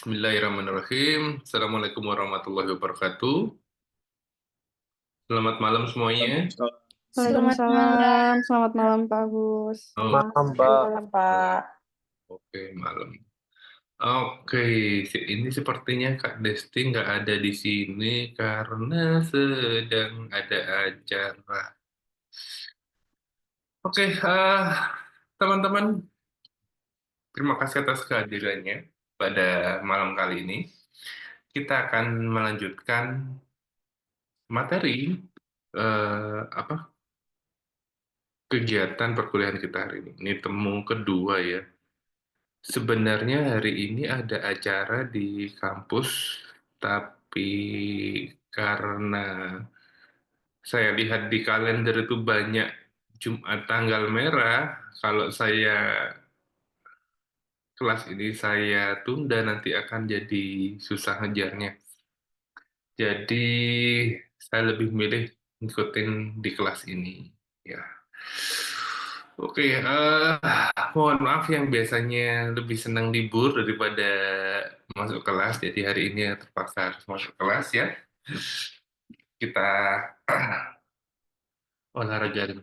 Bismillahirrahmanirrahim. Assalamualaikum warahmatullahi wabarakatuh. Selamat malam semuanya. Selamat Waalaikumsalam, malam. selamat malam Pak Agus. Oh, Malam, Selamat Mbak. malam, Pak. oke, malam. Oke, ini sepertinya Kak Desti nggak ada di sini karena sedang ada acara. Oke, teman-teman, terima kasih atas kehadirannya pada malam kali ini. Kita akan melanjutkan materi apa kegiatan perkuliahan kita hari ini. Ini temu kedua ya. Sebenarnya hari ini ada acara di kampus, tapi karena saya lihat di kalender itu banyak Jumat tanggal merah, kalau saya kelas ini saya tunda nanti akan jadi susah ngejarnya. Jadi saya lebih milih ngikutin di kelas ini. Ya. Oke, mohon maaf yang biasanya lebih senang libur daripada masuk kelas, jadi hari ini terpaksa harus masuk kelas ya. Kita olahraga.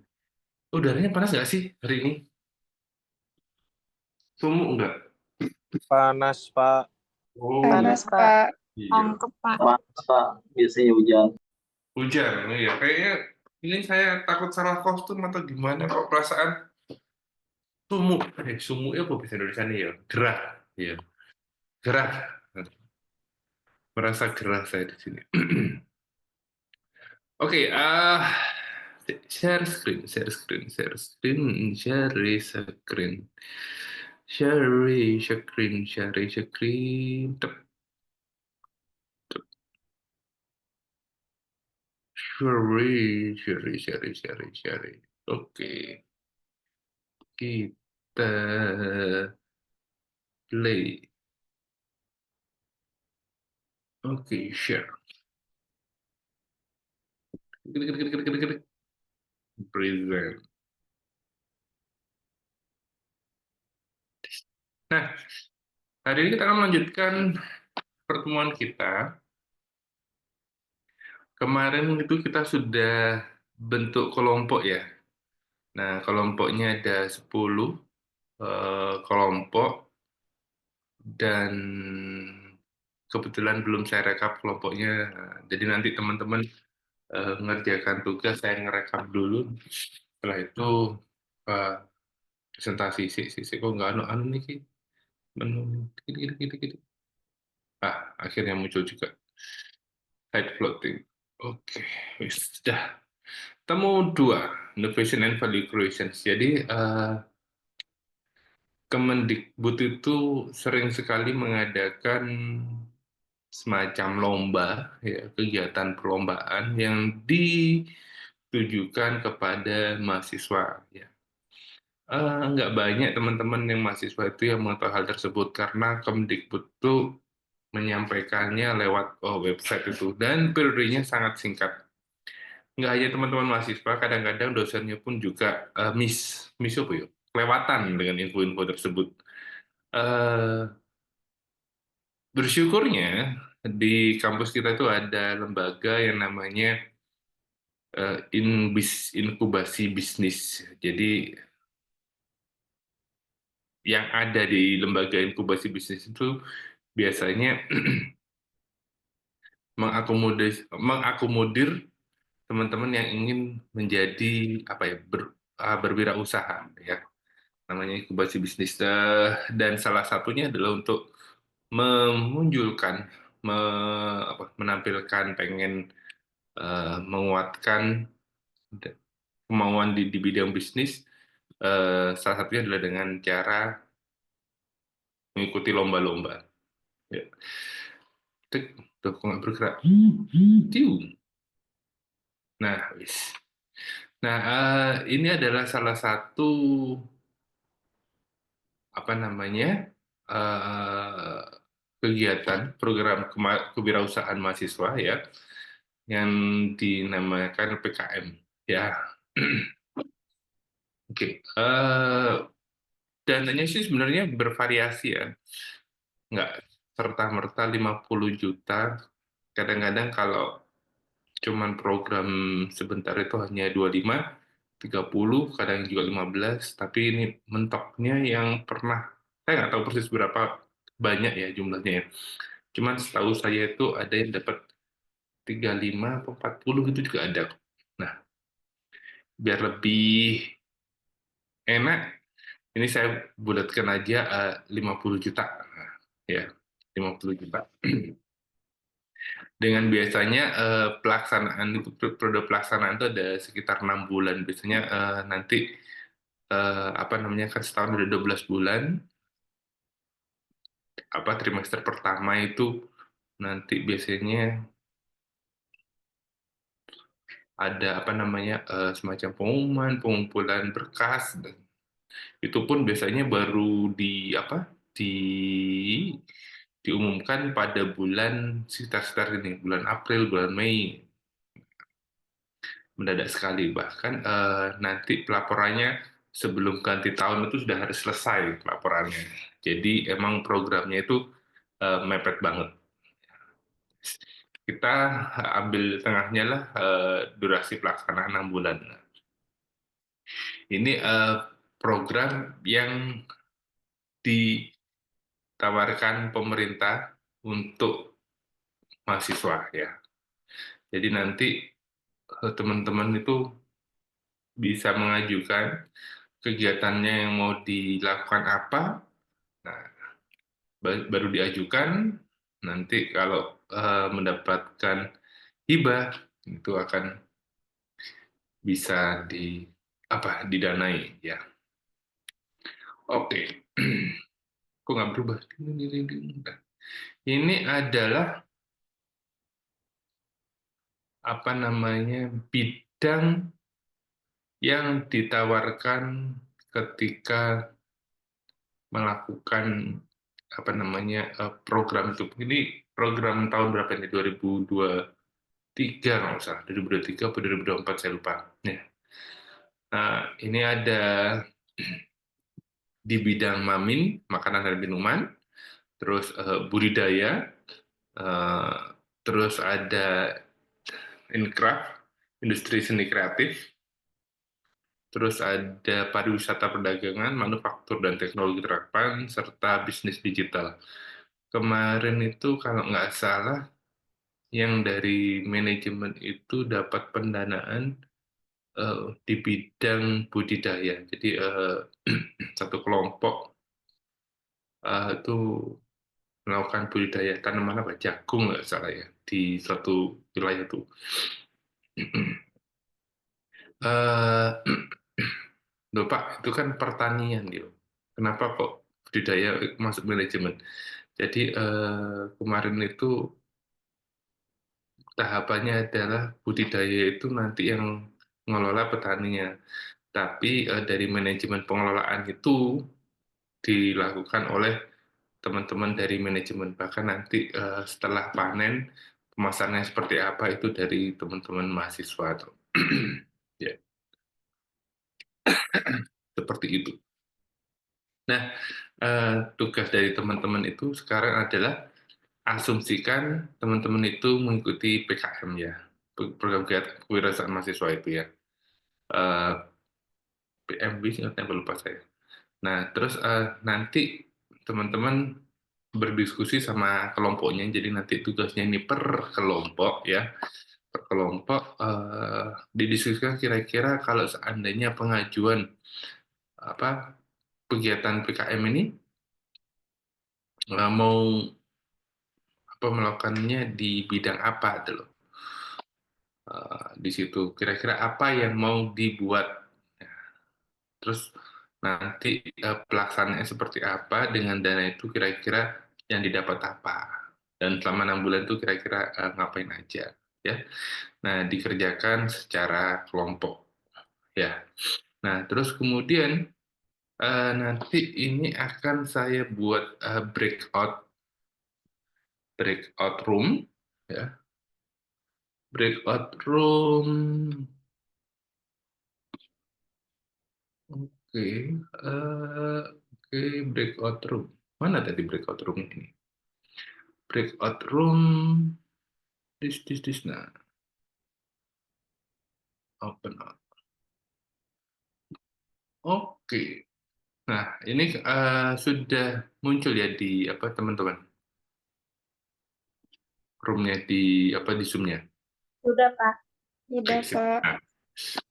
Udaranya panas nggak sih hari ini? Sumuk nggak? Panas, Pak. Oh, Panas, Pak. Pak. iya. Pak. Pak, biasanya hujan. Hujan, ya. Kayaknya ini saya takut salah kostum atau gimana kok perasaan sumuk. Sumuk ya kok bisa Indonesia nih ya? Gerah, ya. Gerah. Merasa gerah saya di sini. Oke, share screen, share screen, share screen, share screen, share screen, share screen, tep, tep. Share. Oke, kita play. Oke, share. Present. Nah, hari ini kita akan melanjutkan pertemuan kita. Kemarin itu kita sudah bentuk kelompok ya. Nah, kelompoknya ada 10 kelompok dan kebetulan belum saya rekap kelompoknya. Jadi nanti teman-teman ngerjakan tugas, saya ngerekap dulu. Setelah itu eh, presentasi kok nggak anu nih Ki? Menu gitu. Akhirnya muncul juga head floating. Oke, sudah. Temu 2, innovation and value creation. Jadi Kemendikbud itu sering sekali mengadakan semacam lomba, ya, kegiatan perlombaan yang ditujukan kepada mahasiswa. Ya. Nggak banyak teman-teman yang mahasiswa itu yang mengetahui hal tersebut karena Kemendikbud itu menyampaikannya lewat website itu dan periodenya sangat singkat. Nggak hanya teman-teman mahasiswa, kadang-kadang dosennya pun juga miss apa ya? Kelewatan dengan info-info tersebut. Eh, Bersyukurnya di kampus kita itu ada lembaga yang namanya inkubasi bisnis. Jadi yang ada di lembaga inkubasi bisnis itu biasanya mengakomodir teman-teman yang ingin menjadi apa ya berwirausaha ya, namanya inkubasi bisnis. Dan salah satunya adalah untuk memunculkan menampilkan pengen menguatkan kemauan di bidang bisnis, salah satunya adalah dengan cara mengikuti lomba-lomba. Ya. Tuh, kok nggak bergerak? Tiu. Nah, wis. Nah, ini adalah salah satu apa namanya kegiatan program kewirausahaan mahasiswa ya, yang dinamakan PKM ya. Oke, dananya sih sebenarnya bervariasi ya, nggak serta-merta 50 juta. Kadang-kadang kalau cuman program sebentar itu hanya 25, 30, kadang juga 15, tapi ini mentoknya yang pernah, saya nggak tahu persis berapa banyak ya jumlahnya ya. Cuman setahu saya itu ada yang dapat 35 atau 40 gitu juga ada. Nah, biar lebih enak, ini saya bulatkan aja 50 juta. Nah, ya, 50 juta. Dengan biasanya pelaksanaan itu periode pelaksanaan itu ada sekitar 6 bulan. Biasanya nanti apa namanya kan setahun ada 12 bulan. Apa trimester pertama itu nanti biasanya ada apa namanya semacam pengumuman, pengumpulan berkas. Itu pun biasanya baru di apa diumumkan pada bulan sekitar ini, bulan April, bulan Mei, mendadak sekali. Bahkan nanti pelaporannya sebelum ganti tahun itu sudah harus selesai pelaporannya. Jadi emang programnya itu mepet banget. Kita ambil tengahnya lah durasi pelaksanaan 6 bulan. Ini program yang ditawarkan pemerintah untuk mahasiswa ya. Jadi nanti teman-teman itu bisa mengajukan kegiatannya yang mau dilakukan apa, nah, baru diajukan, nanti kalau mendapatkan hibah, itu akan bisa didanai ya. Oke, kok nggak berubah? Ini adalah apa namanya bidang yang ditawarkan ketika melakukan apa namanya program itu. Ini program tahun berapa ini? 2023 kalau nggak salah, 2023 atau 2024 saya lupa. Ya. Nah, ini ada di bidang mamin, makanan dan minuman, terus budidaya, eh, terus ada Incraft, industri seni kreatif, terus ada pariwisata perdagangan, manufaktur dan teknologi terapan, serta bisnis digital. Kemarin itu kalau nggak salah, yang dari manajemen itu dapat pendanaan di bidang budidaya. Jadi satu kelompok itu melakukan budidaya tanaman apa jagung nggak salah ya di suatu wilayah itu. Eh, Loh Pak, itu kan pertanian gitu. Kenapa kok budidaya masuk manajemen? Jadi kemarin itu tahapannya adalah budidaya itu nanti yang mengelola petaninya. Tapi dari manajemen pengelolaan itu dilakukan oleh teman-teman dari manajemen. Bahkan nanti setelah panen, pemasarannya seperti apa itu dari teman-teman mahasiswa. Ya, seperti itu. Nah, tugas dari teman-teman itu sekarang adalah asumsikan teman-teman itu mengikuti PKM ya, program kewirausahaan mahasiswa itu ya. PMB singkatnya lupa saya. Nah, terus nanti teman-teman berdiskusi sama kelompoknya, jadi nanti tugasnya ini per kelompok ya, per kelompok didiskusikan kira-kira kalau seandainya pengajuan apa kegiatan PKM ini mau apa melakukannya di bidang apa gitu loh. Di situ kira-kira apa yang mau dibuat. Nah, terus nanti pelaksanaannya seperti apa dengan dana itu kira-kira yang didapat apa dan selama 6 bulan itu kira-kira ngapain aja ya. Nah, dikerjakan secara kelompok ya. Nah, terus kemudian nanti ini akan saya buat breakout room ya. Breakout room. Oke, oke, breakout room. Mana tadi breakout room ini? breakout room, nah, open up. Oke. Nah, ini sudah muncul ya di apa teman-teman? Roomnya di apa di Zoom-nya? Sudah, Pak. Oke, Sudah, sip. Pak.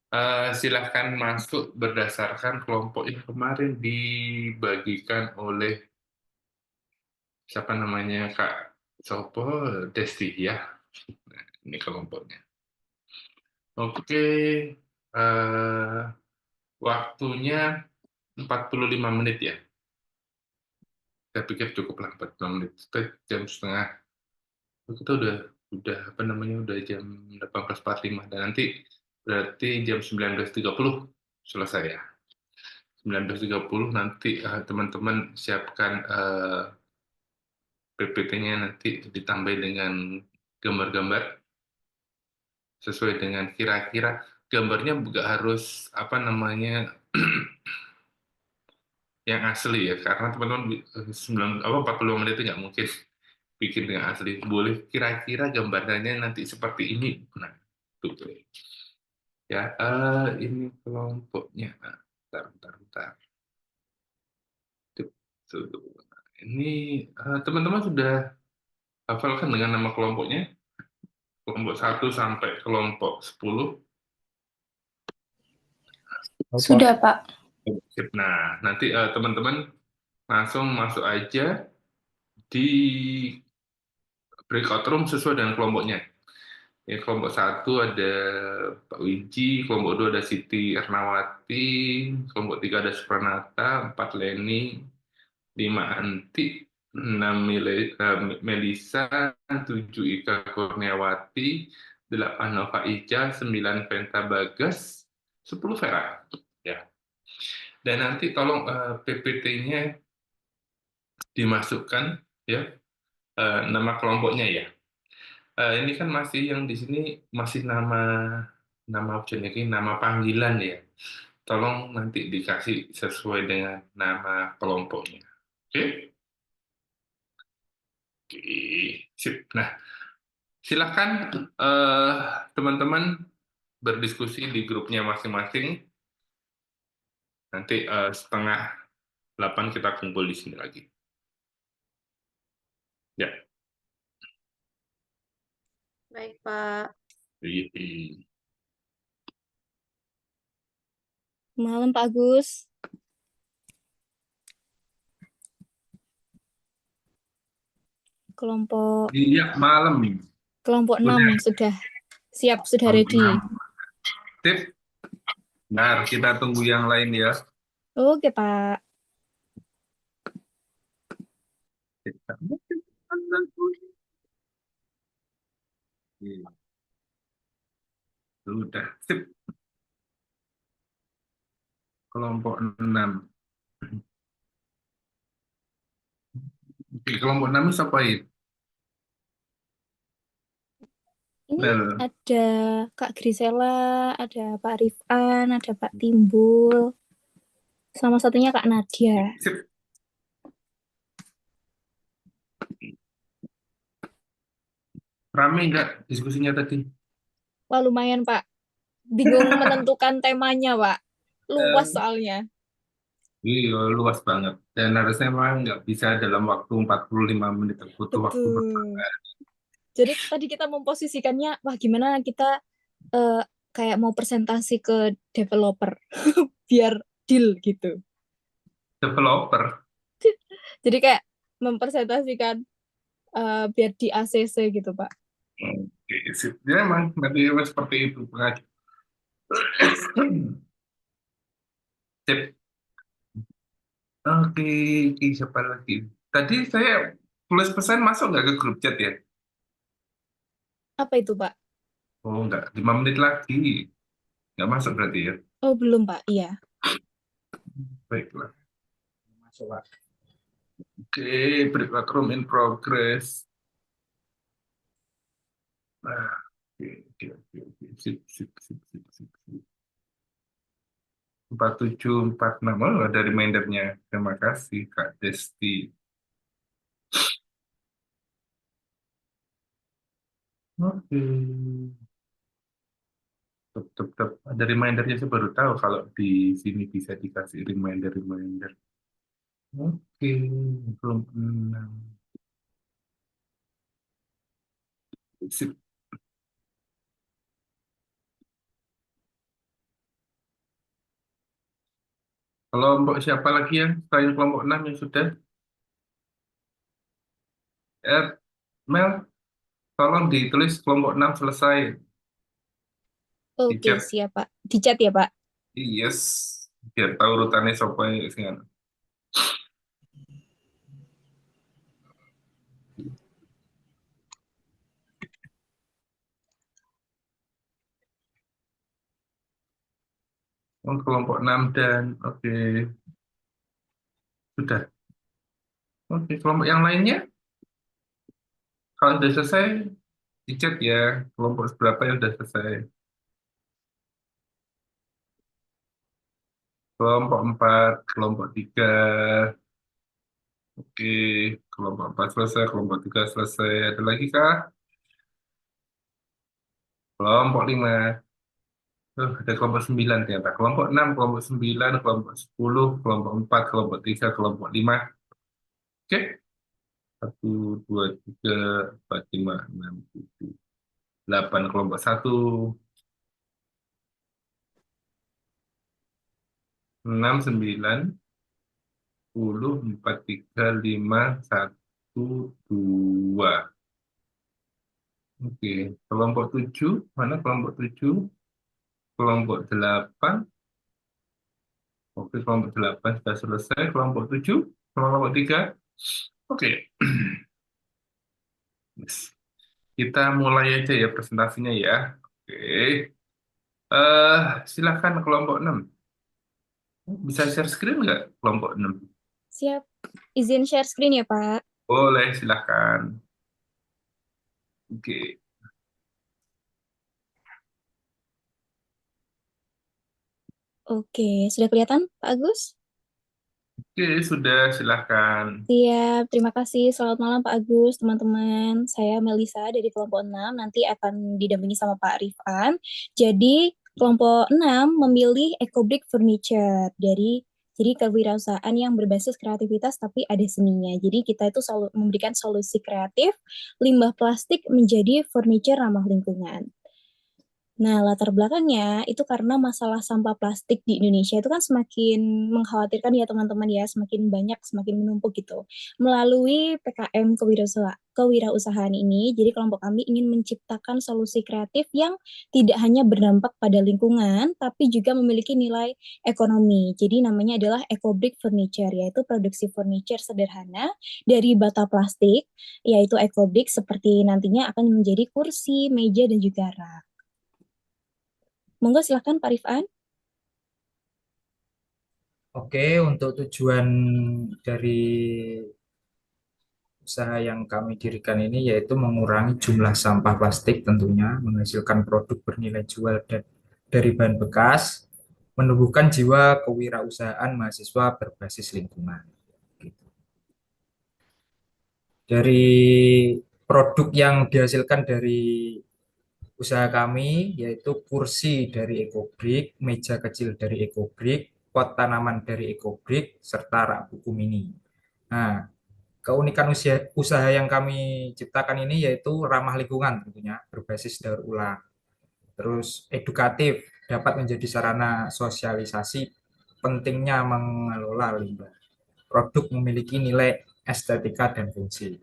Nah, silahkan masuk berdasarkan kelompok yang kemarin dibagikan oleh siapa namanya Kak Sopo Desti ya. Nah, ini kelompoknya. Oke, eh, waktunya 45 menit ya. Saya pikir cukup lah 45 menit. Kita jam setengah. Kita udah apa namanya udah jam 18.45 dan nanti berarti jam 19.30 selesai ya. 19.30 nanti teman-teman siapkan PPT-nya nanti ditambah dengan gambar-gambar sesuai dengan kira-kira gambarnya juga harus apa namanya yang asli ya karena teman-teman 45 menit itu nggak mungkin bikin dengan asli boleh kira-kira gambarnya nanti seperti ini nah tuh ya ini kelompoknya bentar. Tuh. Ini teman-teman sudah hafalkan dengan nama kelompoknya kelompok 1 sampai kelompok 10. Sudah, Pak. Sip. Nah, nanti teman-teman langsung masuk aja di breakout room sesuai dengan kelompoknya. Ya, kelompok 1 ada Pak Wiji, kelompok 2 ada Siti Ernawati, kelompok 3 ada Supranata, 4 Leni, 5 Anti, 6 Melisa, 7 Ika Kurniawati, 8 Nova Ica, 9 Penta Bagas, 10 Vera. Ya. Dan nanti tolong PPT-nya dimasukkan ya nama kelompoknya ya. Ini kan masih yang di sini masih nama optionnya ini nama panggilan ya. Tolong nanti dikasih sesuai dengan nama kelompoknya. Oke? Oke, sip. Nah, silahkan teman-teman berdiskusi di grupnya masing-masing. Nanti 7:30 kita kumpul di sini lagi. Ya. Baik, Pak. Malam Pak Agus. Kelompok Iya, malam. kelompok 6 sudah siap, sudah ready. Tip. Nah, kita tunggu yang lain ya. Oke, Pak. Sudah, sip. Kelompok 6. Oke, kelompok 6 siapa itu? Ini Bel. ada Kak Grisela, ada Pak Rifan, ada Pak Timbul, sama satunya Kak Nadia. Sip. Rame nggak diskusinya tadi? Wah, lumayan, Pak. Bingung menentukan temanya, Pak. Luas soalnya. Iya, luas banget. Dan harusnya memang nggak bisa dalam waktu 45 menit. Butuh waktu Betul. bersabar. Jadi tadi kita memposisikannya, wah gimana kita kayak mau presentasi ke developer biar deal gitu. Developer. Jadi kayak mempresentasikan biar di ACC gitu, Pak. Oke, sip. Ya, memang nanti seperti itu. Sip. Oke, siapa lagi? Tadi saya tulis pesan masuk nggak ke grup chat ya? Apa itu, Pak? Oh, nggak. 5 menit lagi. Nggak masuk berarti ya? Oh, belum, Pak. Iya. Baiklah. Masuk, Pak. Oke, breakout room in progress. Nah, oke. Sip. 4746, oh, ada remindernya. Terima kasih, Kak Desti. Oke. Tetap ada remindernya, saya baru tahu kalau di sini bisa dikasih reminder. Oke, belum enam. Sip. Kelompok siapa lagi yang selain kelompok 6 yang sudah? Mel, tolong ditulis kelompok 6 selesai. Di Oke, chat. siap, Pak. Di chat ya, Pak? Yes. Biar tahu urutannya siapa yang. Oh, kelompok 6 dan oke. Sudah. Oke, kelompok yang lainnya kalau sudah selesai di chat ya. Kelompok berapa yang sudah selesai? Kelompok 4, kelompok 3. Oke, kelompok 4 selesai, kelompok 3 selesai. Ada lagi kah? Kelompok 5. Ada kelompok 9 ternyata. Kelompok 6, kelompok 9, kelompok 10, kelompok 4, kelompok 3, kelompok 5. Oke. 1, 2, 3, 4, 5, 6, 7, 8. Kelompok 1. 6, 9, 10, 4, 3, 5, 1, 2. Oke. Kelompok 7. Mana kelompok 7? Kelompok 8. Oke, kelompok 8 sudah selesai. Kelompok 7, kelompok 3. Oke. Yes. Kita mulai aja ya presentasinya ya. Oke. Silakan kelompok 6. Bisa share screen nggak kelompok 6? Siap. Izin share screen ya, Pak? Boleh, silakan. Oke. Oke, sudah kelihatan, Pak Agus? Oke, sudah silakan. Siap, terima kasih. Selamat malam Pak Agus, teman-teman. Saya Melisa dari kelompok 6, nanti akan didampingi sama Pak Rifan. Jadi, kelompok 6 memilih Ecobrick Furniture jadi kewirausahaan yang berbasis kreativitas tapi ada seninya. Jadi kita itu selalu memberikan solusi kreatif limbah plastik menjadi furniture ramah lingkungan. Nah, latar belakangnya itu karena masalah sampah plastik di Indonesia itu kan semakin mengkhawatirkan ya teman-teman ya, semakin banyak, semakin menumpuk gitu. Melalui PKM kewirausahaan ini, jadi kelompok kami ingin menciptakan solusi kreatif yang tidak hanya berdampak pada lingkungan, tapi juga memiliki nilai ekonomi. Jadi namanya adalah Ecobrick Furniture, yaitu produksi furniture sederhana dari bata plastik, yaitu Ecobrick seperti nantinya akan menjadi kursi, meja, dan juga rak. Monggo silakan Pak Rifan. Oke, untuk tujuan dari usaha yang kami dirikan ini yaitu mengurangi jumlah sampah plastik tentunya, menghasilkan produk bernilai jual dari bahan bekas, menumbuhkan jiwa kewirausahaan mahasiswa berbasis lingkungan. Dari produk yang dihasilkan dari usaha kami yaitu kursi dari Ecobrick, meja kecil dari Ecobrick, pot tanaman dari Ecobrick, serta rak buku mini. Nah, keunikan usaha yang kami ciptakan ini yaitu ramah lingkungan tentunya, berbasis daur ulang. Terus edukatif, dapat menjadi sarana sosialisasi pentingnya mengelola limbah. Produk memiliki nilai estetika dan fungsi.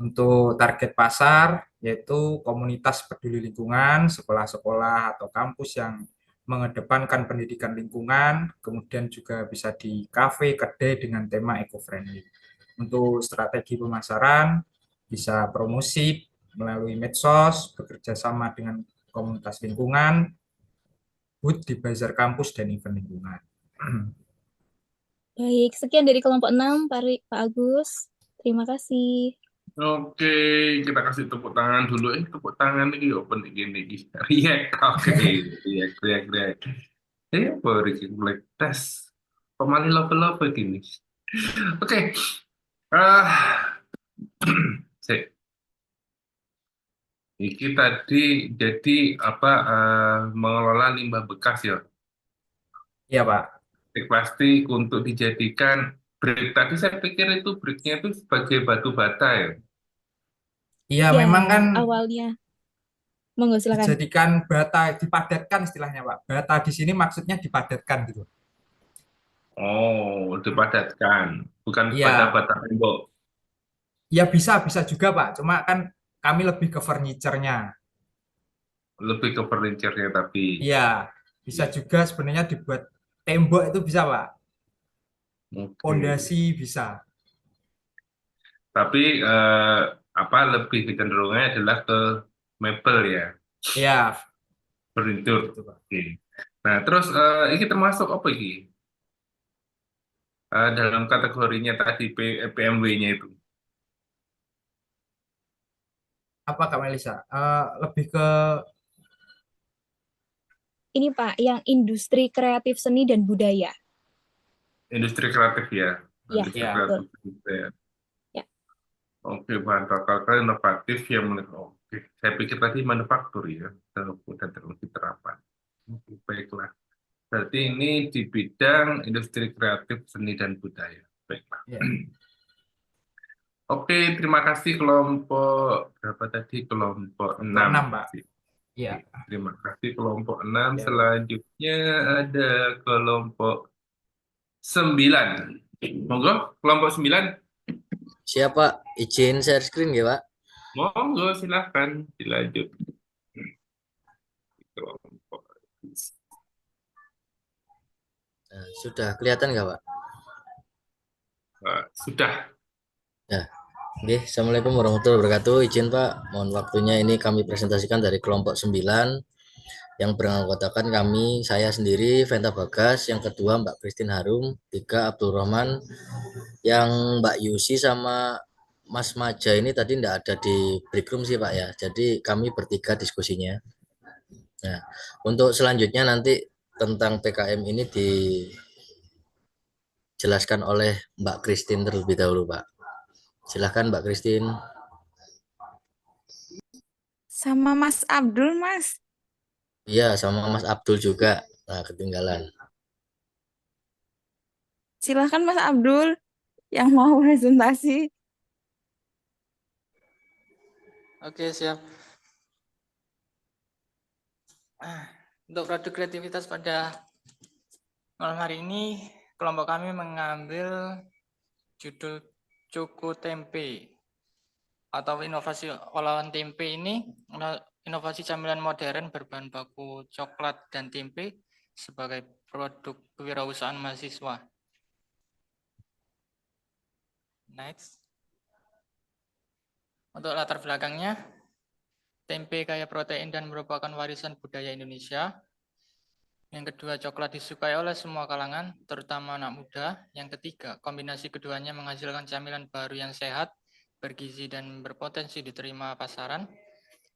Untuk target pasar, yaitu komunitas peduli lingkungan, sekolah-sekolah atau kampus yang mengedepankan pendidikan lingkungan, kemudian juga bisa di kafe, kedai dengan tema eco-friendly. Untuk strategi pemasaran, bisa promosi melalui medsos, bekerja sama dengan komunitas lingkungan, booth di bazar kampus dan event lingkungan. Baik, sekian dari kelompok 6, Pak Agus. Terima kasih. Oke, kita kasih tepuk tangan dulu. Tepuk tangan ini open gini. React. Oke, react. Baru black test. Pemali love gini. Oke. Sip. Iki tadi jadi apa mengelola limbah bekas ya. Iya, Pak. Plastik untuk dijadikan brick. Tadi saya pikir itu bricknya itu sebagai batu bata ya. Iya, Ya, memang kan awalnya. Monggo silakan. dijadikan bata, dipadatkan istilahnya, Pak. Bata di sini maksudnya dipadatkan gitu. Oh, dipadatkan, bukan Iya, bata-bata tembok. ya bisa bisa juga, Pak. Cuma kan kami lebih ke furniture-nya. Lebih ke furniture-nya tapi. Iya, bisa juga sebenarnya dibuat tembok itu bisa, Pak. Oke. Pondasi bisa. Tapi apa lebih kecenderungannya adalah ke mebel ya, Iya, furniture. gitu, Pak. Oke. Nah, terus ini termasuk apa ini? Dalam kategorinya tadi PMW-nya itu. Apa Kak Melisa? Lebih ke Ini Pak, yang industri kreatif seni dan budaya. Industri kreatif ya. Ya, Industri ya, betul. kreatif juga ya. Ya. Oke, bahan bakar inovatif yang oke. Saya pikir tadi manufaktur ya, dan teknologi terapan. Oke, baiklah. Berarti ini di bidang industri kreatif seni dan budaya. Baiklah. ya. Oke, terima kasih kelompok berapa tadi? Kelompok Kelompok 6. 6, Pak. Iya. Oke, terima kasih kelompok 6. Ya, Pak. Selanjutnya ada kelompok 9. Monggo, kelompok 9. Siapa? Izin share screen ya, Pak? Monggo, silahkan dilanjut. Kelompok. Nah, sudah kelihatan nggak, Pak? Sudah. Ya. Oke, Assalamualaikum warahmatullahi wabarakatuh. Izin Pak, mohon waktunya ini kami presentasikan dari kelompok 9 yang beranggotakan kami, saya sendiri, Venta Bagas, yang kedua Mbak Christine Harum, tiga Abdul Rahman, yang Mbak Yusi sama Mas Maja ini tadi tidak ada di break room sih Pak ya, jadi kami bertiga diskusinya. Nah, untuk selanjutnya nanti tentang PKM ini dijelaskan oleh Mbak Christine terlebih dahulu Pak. Silahkan Mbak Christine. Sama Mas Abdul, Mas. Iya, sama Mas Abdul juga. Nah, ketinggalan. Silahkan Mas Abdul yang mau presentasi. Oke, siap. Untuk produk kreativitas pada malam hari ini, kelompok kami mengambil judul Cuku Tempe atau inovasi olahan tempe ini, inovasi camilan modern berbahan baku coklat dan tempe sebagai produk kewirausahaan mahasiswa. Next. Untuk latar belakangnya, tempe kaya protein dan merupakan warisan budaya Indonesia. Yang kedua, coklat disukai oleh semua kalangan, terutama anak muda. Yang ketiga, kombinasi keduanya menghasilkan camilan baru yang sehat, bergizi, dan berpotensi diterima pasaran.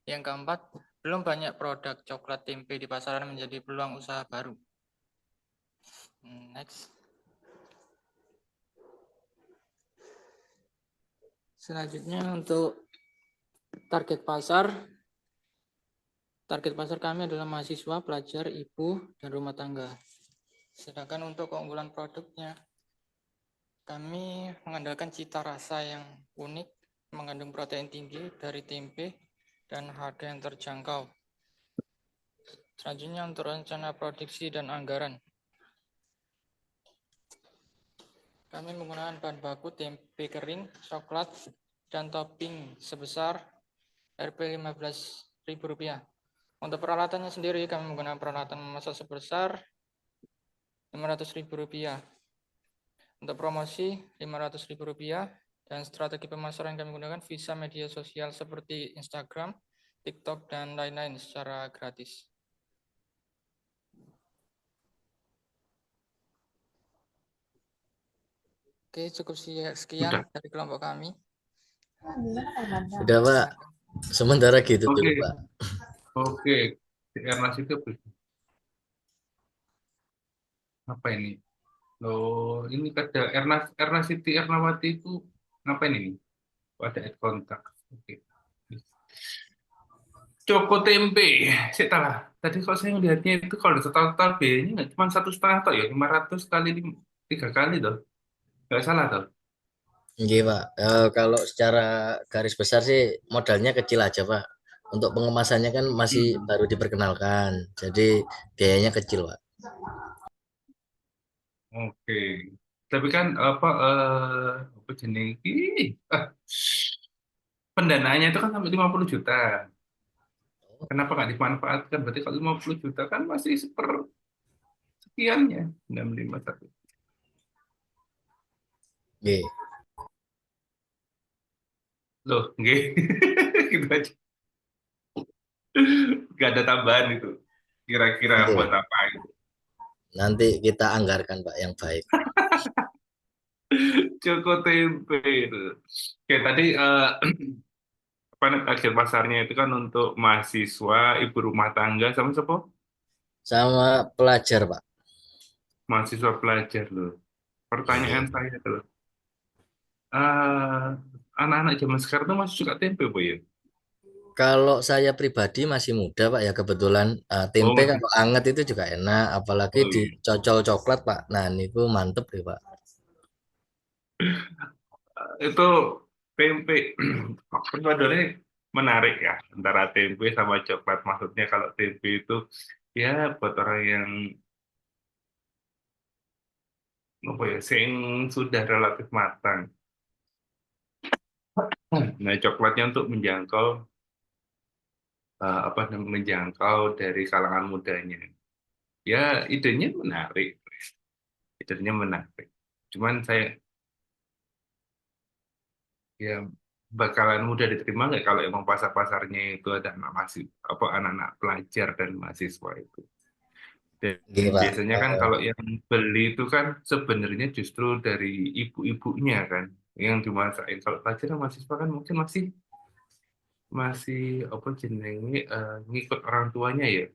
Yang keempat, belum banyak produk coklat tempe di pasaran menjadi peluang usaha baru. Next. Selanjutnya untuk target pasar. Target pasar kami adalah mahasiswa, pelajar, ibu, dan rumah tangga. Sedangkan untuk keunggulan produknya, kami mengandalkan cita rasa yang unik, mengandung protein tinggi dari tempe, dan harga yang terjangkau. Selanjutnya untuk rencana produksi dan anggaran. Kami menggunakan bahan baku tempe kering, coklat, dan topping sebesar Rp15.000. Untuk peralatannya sendiri, kami menggunakan peralatan memasak sebesar Rp500.000. Untuk promosi Rp500.000 dan strategi pemasaran yang kami gunakan visa media sosial seperti Instagram, TikTok, dan lain-lain secara gratis. Oke, cukup sekian dari kelompok kami. Sudah Pak, sementara gitu dulu Pak. Oke. Ernast itu apa ini? Loh, ini ada Ernast Siti Ernawati itu ngapain ini? Oh, ada add kontak. Oke. Coko tempe. Saya lah. Tadi kalau saya melihatnya itu kalau total biayanya nggak cuma 1,5 toh ya, 500 kali 3 kali toh. Nggak salah toh. Nggih, Pak. Kalau secara garis besar sih modalnya kecil aja, Pak. Untuk pengemasannya kan masih Hmm. baru diperkenalkan, jadi biayanya kecil, Pak. Oke. Tapi kan apa jenis pendanaannya itu kan sampai 50 juta. Kenapa nggak dimanfaatkan? Berarti kalau 50 juta kan masih sepersekiannya. 651. Nggih. Loh, nggih. Gitu aja. Nggak ada tambahan itu. Kira-kira Nggih, buat Pak. apa itu? Nanti kita anggarkan, Pak, yang baik. Joko tempe itu. Oke, tadi apa target pasarnya itu kan untuk mahasiswa, ibu rumah tangga, sama siapa? Sama pelajar, Pak. Mahasiswa pelajar loh. Pertanyaan Nggih. saya tuh, eh, anak-anak zaman sekarang tuh masih suka tempe, Bu ya? Kalau saya pribadi masih muda, Pak, ya kebetulan Oh, tempe masih. kalau anget itu juga enak, apalagi Oh iya. dicocol coklat, Pak. Nah, itu mantep ya, Pak. Itu tempe perpaduannya menarik ya antara tempe sama coklat. Maksudnya kalau tempe itu ya buat orang yang apa ya, sing sudah relatif matang. Nah, coklatnya untuk menjangkau apa namanya, menjangkau dari kalangan mudanya. Ya, idenya menarik. Idenya menarik. Cuman saya ya bakalan mudah diterima nggak kalau emang pasar-pasarnya itu ada anak masih apa anak-anak pelajar dan mahasiswa itu. Dan Nggih, Pak. biasanya kan kalau yang beli itu kan sebenarnya justru dari ibu-ibunya kan yang dimasakin. Kalau pelajar dan mahasiswa kan mungkin masih masih apa jenenge ngikut orang tuanya ya.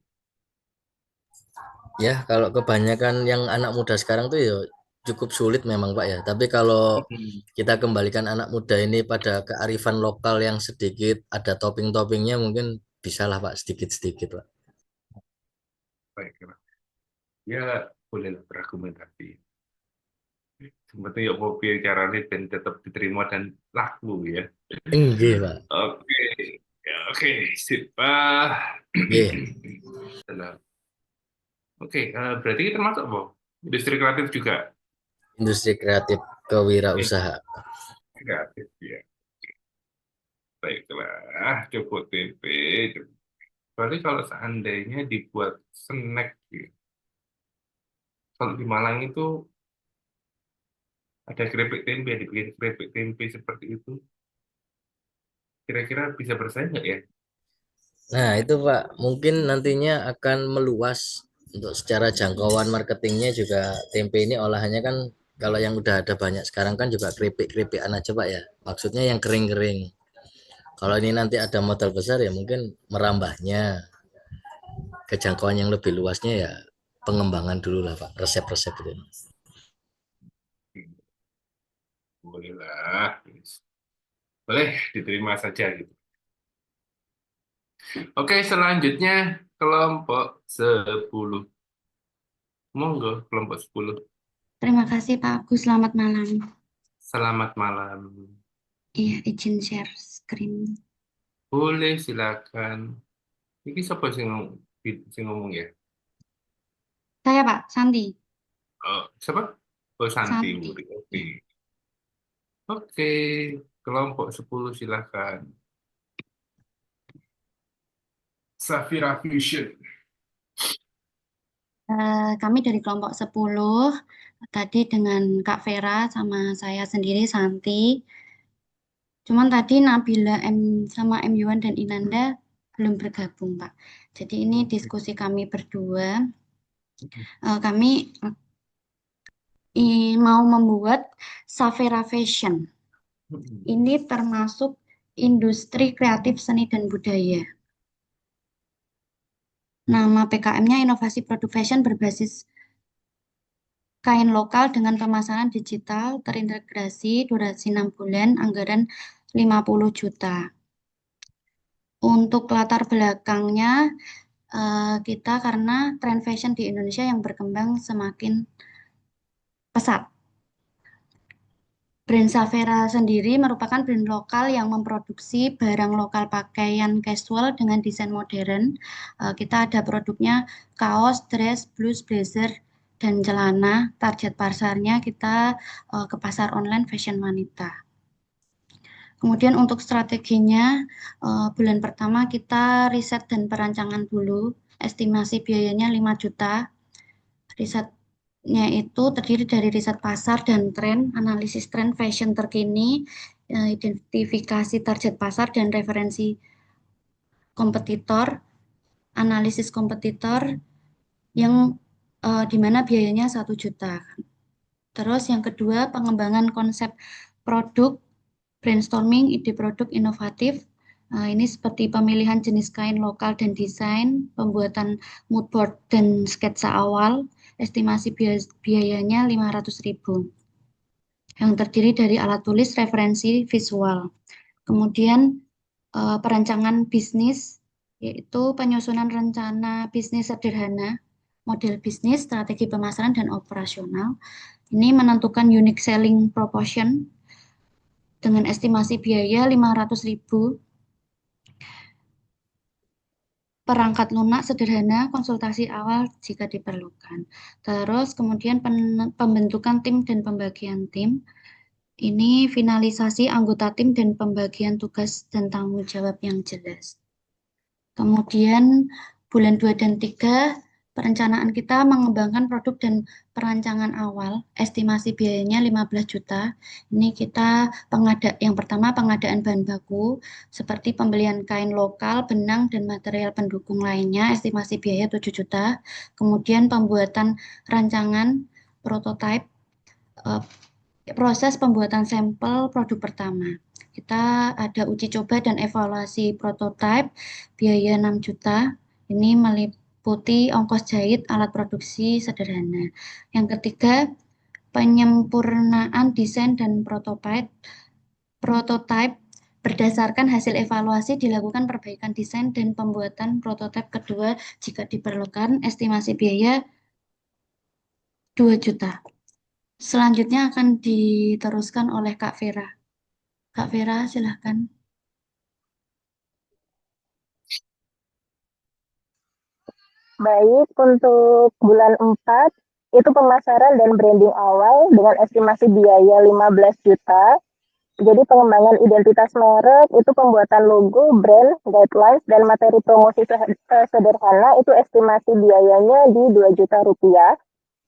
Ya, kalau kebanyakan yang anak muda sekarang tuh ya cukup sulit memang, Pak, ya. Tapi kalau Hmm, kita kembalikan anak muda ini pada kearifan lokal yang sedikit ada topping-toppingnya mungkin bisalah, Pak, sedikit-sedikit, Pak. baik. Ya bolehlah berargumentasi. Seperti ya mau biar caranya dan tetap diterima dan laku ya. Nggih, Pak. Oke, ya, oke, sip. Nggih, Setelah- Oke, berarti kita masuk apa? Industri kreatif juga. industri kreatif Eh, kewirausaha. kreatif ya. Baiklah, cukup tempe. Berarti kalau seandainya dibuat snack, ya. Kalau di Malang itu ada keripik tempe, dibikin keripik tempe seperti itu. Kira-kira bisa bersaing nggak ya? Nah, itu Pak, mungkin nantinya akan meluas untuk secara jangkauan marketingnya juga tempe ini olahannya kan kalau yang udah ada banyak sekarang kan juga keripik-keripikan aja Pak ya. Maksudnya yang kering-kering. Kalau ini nanti ada modal besar ya mungkin merambahnya ke jangkauan yang lebih luasnya ya pengembangan dulu lah Pak, resep-resep itu. Bolehlah. Boleh diterima saja gitu. Oke, selanjutnya kelompok 10. Monggo, kelompok 10. Terima kasih Pak Agus, selamat malam. Selamat malam. Iya, izin share screen. Boleh, silakan. Ini siapa sing ngomong ya? Saya Pak, Santi. Oh, siapa? Oh, Santi Santi. Wuri. Oke. Iya. Oke, kelompok 10 silakan. Safira Fusion. Kami dari kelompok 10, tadi dengan Kak Vera sama saya sendiri Santi. Cuman tadi Nabila sama M Yuan dan Inanda belum bergabung Pak. Jadi ini diskusi kami berdua. Kami mau membuat Safera Fashion. Ini termasuk industri kreatif seni dan budaya. Nama PKM-nya Inovasi Produk Fashion berbasis kain lokal dengan pemasaran digital terintegrasi, durasi 6 bulan, anggaran 50 juta. Untuk latar belakangnya, kita karena tren fashion di Indonesia yang berkembang semakin pesat. Brand Savera sendiri merupakan brand lokal yang memproduksi barang lokal pakaian casual dengan desain modern. Kita ada produknya kaos, dress, blus, blazer, dan celana. Target pasarnya kita ke pasar online fashion wanita. Kemudian untuk strateginya, bulan pertama kita riset dan perancangan dulu. Estimasi biayanya 5 juta. Risetnya itu terdiri dari riset pasar dan tren, analisis tren fashion terkini, identifikasi target pasar dan referensi kompetitor, analisis kompetitor yang di mana biayanya 1 juta. Terus yang kedua, pengembangan konsep produk, brainstorming ide produk inovatif. Ini seperti pemilihan jenis kain lokal dan desain, pembuatan mood board dan sketsa awal, estimasi biayanya 500.000 yang terdiri dari alat tulis, referensi visual. Kemudian perancangan bisnis, yaitu penyusunan rencana bisnis sederhana, model bisnis, strategi pemasaran, dan operasional. Ini menentukan unique selling proportion dengan estimasi biaya 500.000. Perangkat lunak sederhana, konsultasi awal jika diperlukan. Terus kemudian pembentukan tim dan pembagian tim. Ini finalisasi anggota tim dan pembagian tugas dan tanggung jawab yang jelas. Kemudian bulan 2 dan 3, perencanaan kita mengembangkan produk dan perancangan awal, estimasi biayanya 15 juta. Ini kita yang pertama pengadaan bahan baku, seperti pembelian kain lokal, benang, dan material pendukung lainnya, estimasi biaya 7 juta. Kemudian pembuatan rancangan, prototipe, proses pembuatan sampel produk pertama. Kita ada uji coba dan evaluasi prototipe, biaya 6 juta. Ini meliputi ongkos jahit, alat produksi sederhana. Yang ketiga, penyempurnaan desain dan prototipe. Berdasarkan hasil evaluasi dilakukan perbaikan desain dan pembuatan prototipe kedua jika diperlukan, estimasi biaya 2 juta. Selanjutnya akan diteruskan oleh Kak Vera. Kak Vera, silahkan. Baik, untuk bulan 4, itu pemasaran dan branding awal dengan estimasi biaya 15 juta. Jadi pengembangan identitas merek, itu pembuatan logo, brand, guidelines, dan materi promosi sederhana, itu estimasi biayanya di 2 juta rupiah.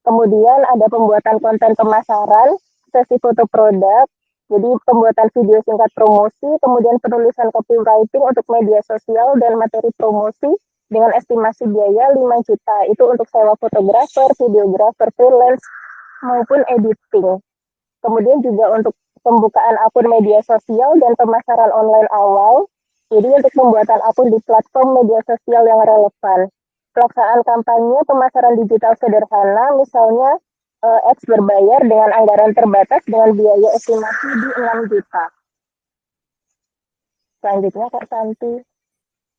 Kemudian ada pembuatan konten pemasaran, sesi foto produk, jadi pembuatan video singkat promosi, kemudian penulisan copywriting untuk media sosial dan materi promosi dengan estimasi biaya 5 juta. Itu untuk sewa fotografer, videografer, freelance, maupun editing. Kemudian juga untuk pembukaan akun media sosial dan pemasaran online awal, jadi untuk pembuatan akun di platform media sosial yang relevan. Pelaksanaan kampanye pemasaran digital sederhana, misalnya ads berbayar dengan anggaran terbatas dengan biaya estimasi di 6 juta. Selanjutnya Kak Santi.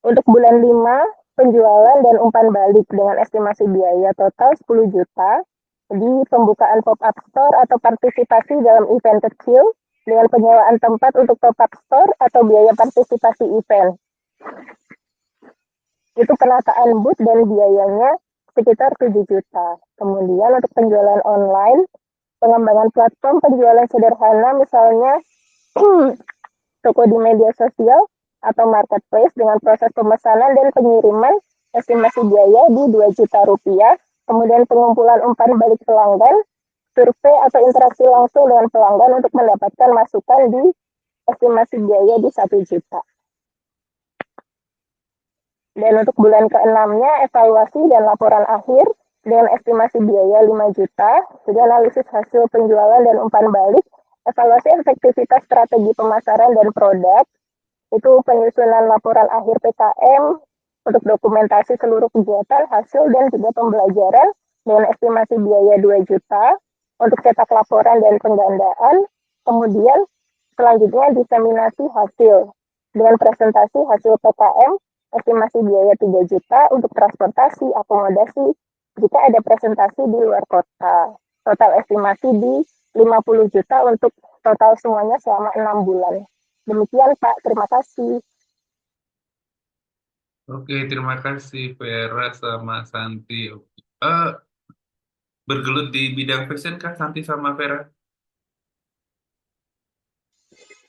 Untuk bulan 5, penjualan dan umpan balik dengan estimasi biaya total 10 juta. Di pembukaan pop-up store atau partisipasi dalam event kecil dengan penyewaan tempat untuk pop-up store atau biaya partisipasi event. Itu penataan booth dan biayanya sekitar 7 juta. Kemudian untuk penjualan online, pengembangan platform penjualan sederhana misalnya toko di media sosial atau marketplace dengan proses pemesanan dan pengiriman, estimasi biaya di 2 juta rupiah. Kemudian pengumpulan umpan balik pelanggan, survei atau interaksi langsung dengan pelanggan untuk mendapatkan masukan di estimasi biaya di 1 juta. Dan untuk bulan ke-6-nya, evaluasi dan laporan akhir dengan estimasi biaya 5 juta, jadi analisis hasil penjualan dan umpan balik, evaluasi efektivitas strategi pemasaran dan produk, itu penyusunan laporan akhir PKM, untuk dokumentasi seluruh kegiatan, hasil, dan juga pembelajaran dengan estimasi biaya 2 juta, untuk cetak laporan dan penggandaan, kemudian selanjutnya diseminasi hasil. dengan presentasi hasil PKM, estimasi biaya 3 juta untuk transportasi, akomodasi, jika ada presentasi di luar kota. Total estimasi di 50 juta untuk total semuanya selama 6 bulan. Demikian Pak, terima kasih. Oke, terima kasih Vera sama Santi. Bergelut di bidang fashion kah Santi sama Vera?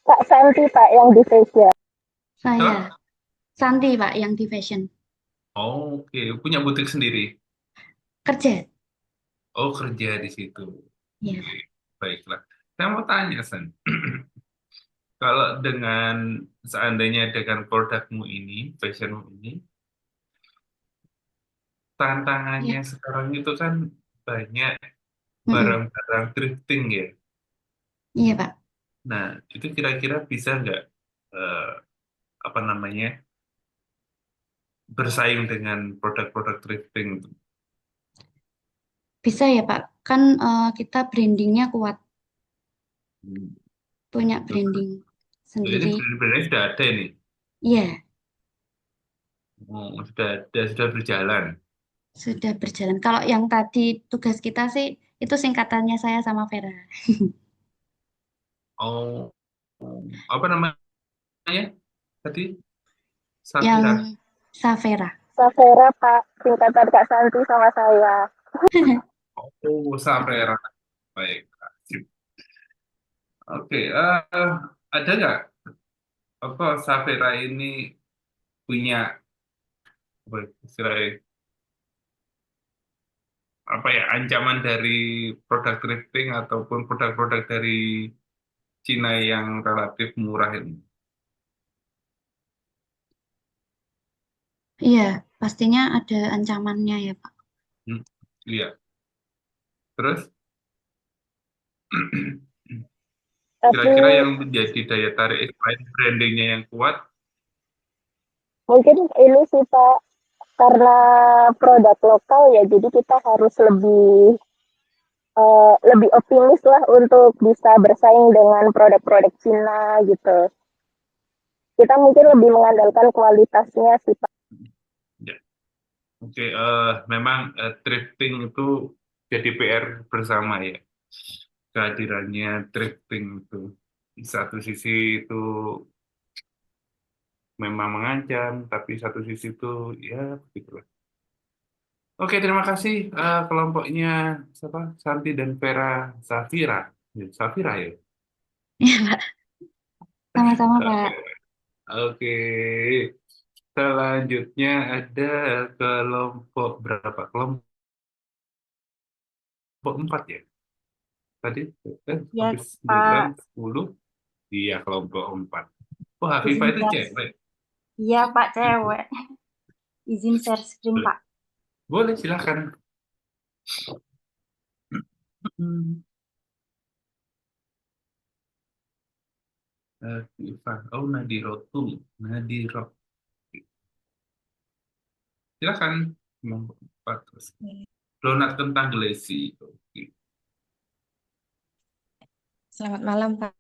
Pak Santi Pak yang di fashion. Saya Santi Pak yang di fashion. Oke, punya butik sendiri. Kerja. Oh, kerja di situ. Iya, Oke, baiklah. Saya mau tanya, San. Kalau seandainya dengan produkmu ini, fashionmu ini, tantangannya Iya. sekarang itu kan banyak Mm-mm. barang-barang thrifting ya. Iya Pak. Nah, itu kira-kira bisa nggak eh, apa namanya bersaing dengan produk-produk thrifting itu? Bisa ya Pak. Kan kita brandingnya kuat. Punya branding Ini sendiri. brand-brandnya sudah ada ini. Iya, Oh, sudah berjalan. sudah berjalan. Kalau yang tadi tugas kita sih, itu singkatannya saya sama Vera. Oh, apa namanya tadi? Yang Safira. Savera. Safera Pak, singkatan Kak Santi sama saya. Oh, Safira. Baik. Sip. Oke, ada nggak apa Safira ini punya apa istilahnya, apa ya ancaman dari produk thrifting ataupun produk-produk dari Cina yang relatif murah ini? Iya, pastinya ada ancamannya ya Pak. Iya. Terus Tapi kira-kira yang menjadi daya tarik selain brandingnya yang kuat, mungkin ini sih Pak, karena produk lokal ya, jadi kita harus lebih optimis lah untuk bisa bersaing dengan produk-produk Cina gitu. Kita mungkin lebih mengandalkan kualitasnya sih Pak. ya. Oke, memang thrifting itu jadi PR bersama ya. Kehadirannya thrifting itu di satu sisi itu memang mengancam, tapi satu sisi itu ya begitulah. Oke, terima kasih kelompoknya siapa? Santi dan Vera Safira. Ya, Safira ya. Iya Pak. Sama-sama Pak. Oke. Selanjutnya ada kelompok berapa? Kelompok 4 ya. Tadi Ya, habis 9, Pak. 10. Iya, kelompok 4. Oh, Izin Hafifah itu share. cewek. Iya, Pak, cewek. Izin share screen, Pak. Boleh, silakan. Hafifah. Oh, Nadirotul. Nadirot. Silakan. Kelompok 4 terus. Donat kentang glasi. Oke. Selamat malam, Pak.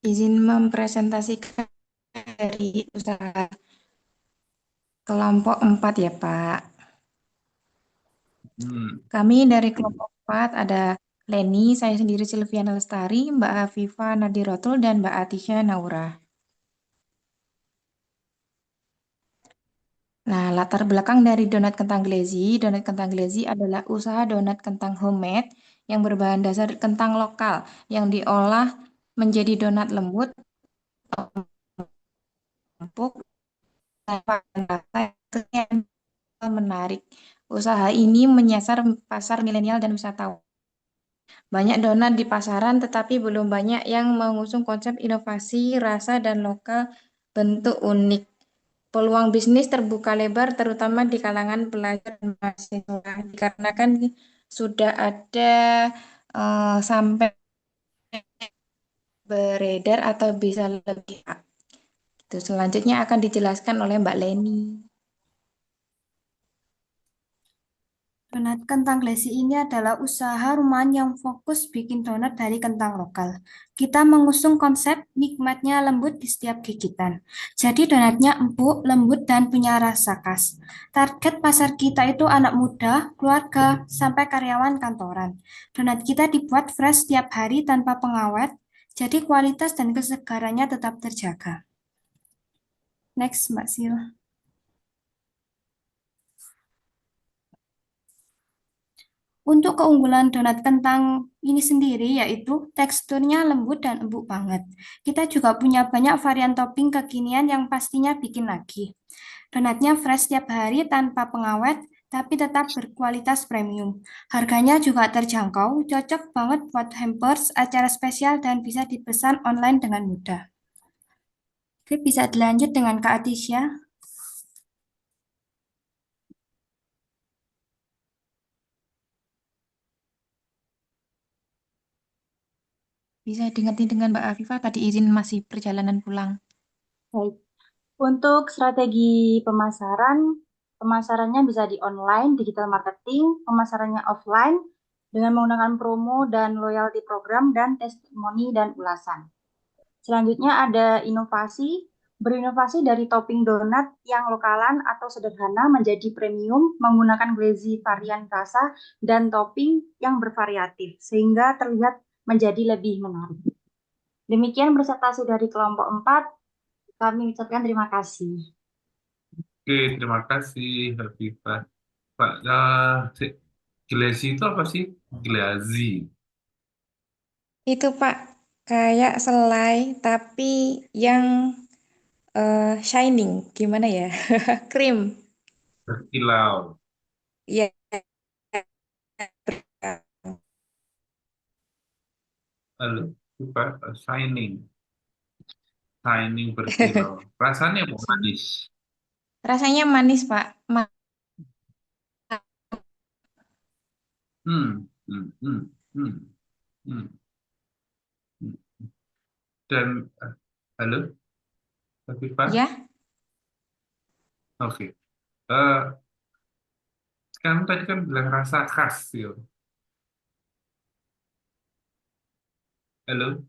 Izin mempresentasikan dari usaha kelompok 4 ya, Pak. Kami dari kelompok 4 ada Leni, saya sendiri Silviana Lestari, Mbak Afifah Nadirotul, dan Mbak Atisha Naura. Nah, latar belakang dari donat kentang glazy. Donat kentang glazy adalah usaha donat kentang homemade yang berbahan dasar kentang lokal yang diolah menjadi donat lembut, empuk, tanpa rasa yang menarik. Usaha ini menyasar pasar milenial dan wisatawan. Banyak donat di pasaran, tetapi belum banyak yang mengusung konsep inovasi, rasa, dan lokal bentuk unik. Peluang bisnis terbuka lebar, terutama di kalangan pelajar dan mahasiswa, dikarenakan sudah ada sampai beredar atau bisa lebih. Itu selanjutnya akan dijelaskan oleh Mbak Leni. Donat kentang glasi ini adalah usaha rumahan yang fokus bikin donat dari kentang lokal. Kita mengusung konsep nikmatnya lembut di setiap gigitan. Jadi donatnya empuk, lembut, dan punya rasa khas. Target pasar kita itu anak muda, keluarga, sampai karyawan kantoran. Donat kita dibuat fresh setiap hari tanpa pengawet, jadi kualitas dan kesegarannya tetap terjaga. Next, Mbak Sil. Untuk keunggulan donat kentang ini sendiri yaitu teksturnya lembut dan empuk banget. Kita juga punya banyak varian topping kekinian yang pastinya bikin lagi. Donatnya fresh setiap hari tanpa pengawet, tapi tetap berkualitas premium. Harganya juga terjangkau, cocok banget buat hampers, acara spesial, dan bisa dipesan online dengan mudah. Oke, bisa dilanjut dengan Kak Atisya. Bisa diganti dengan Mbak Afifah, tadi izin masih perjalanan pulang. Baik. Untuk strategi pemasaran, pemasarannya bisa di online, digital marketing, pemasarannya offline dengan menggunakan promo dan loyalty program dan testimoni dan ulasan. Selanjutnya ada inovasi, berinovasi dari topping donat yang lokalan atau sederhana menjadi premium menggunakan glazy varian rasa dan topping yang bervariatif sehingga terlihat menjadi lebih menarik. Demikian presentasi dari kelompok 4. Kami ucapkan terima kasih. Oke, terima kasih, Hafifah. Pak, glazy itu apa sih? Glazy. Itu Pak, kayak selai tapi yang shining, gimana ya? Krim. Berkilau. Iya. Halo, Pak, shining. Shining berkilau. Rasanya mau manis. Rasanya manis, Pak. Hmm, hmm, hmm, hmm, hmm, hmm. Dan, halo, Hafifah? Ya, Oke. Eh, Sekarang tadi kan bilang rasa khas, ya. Halo?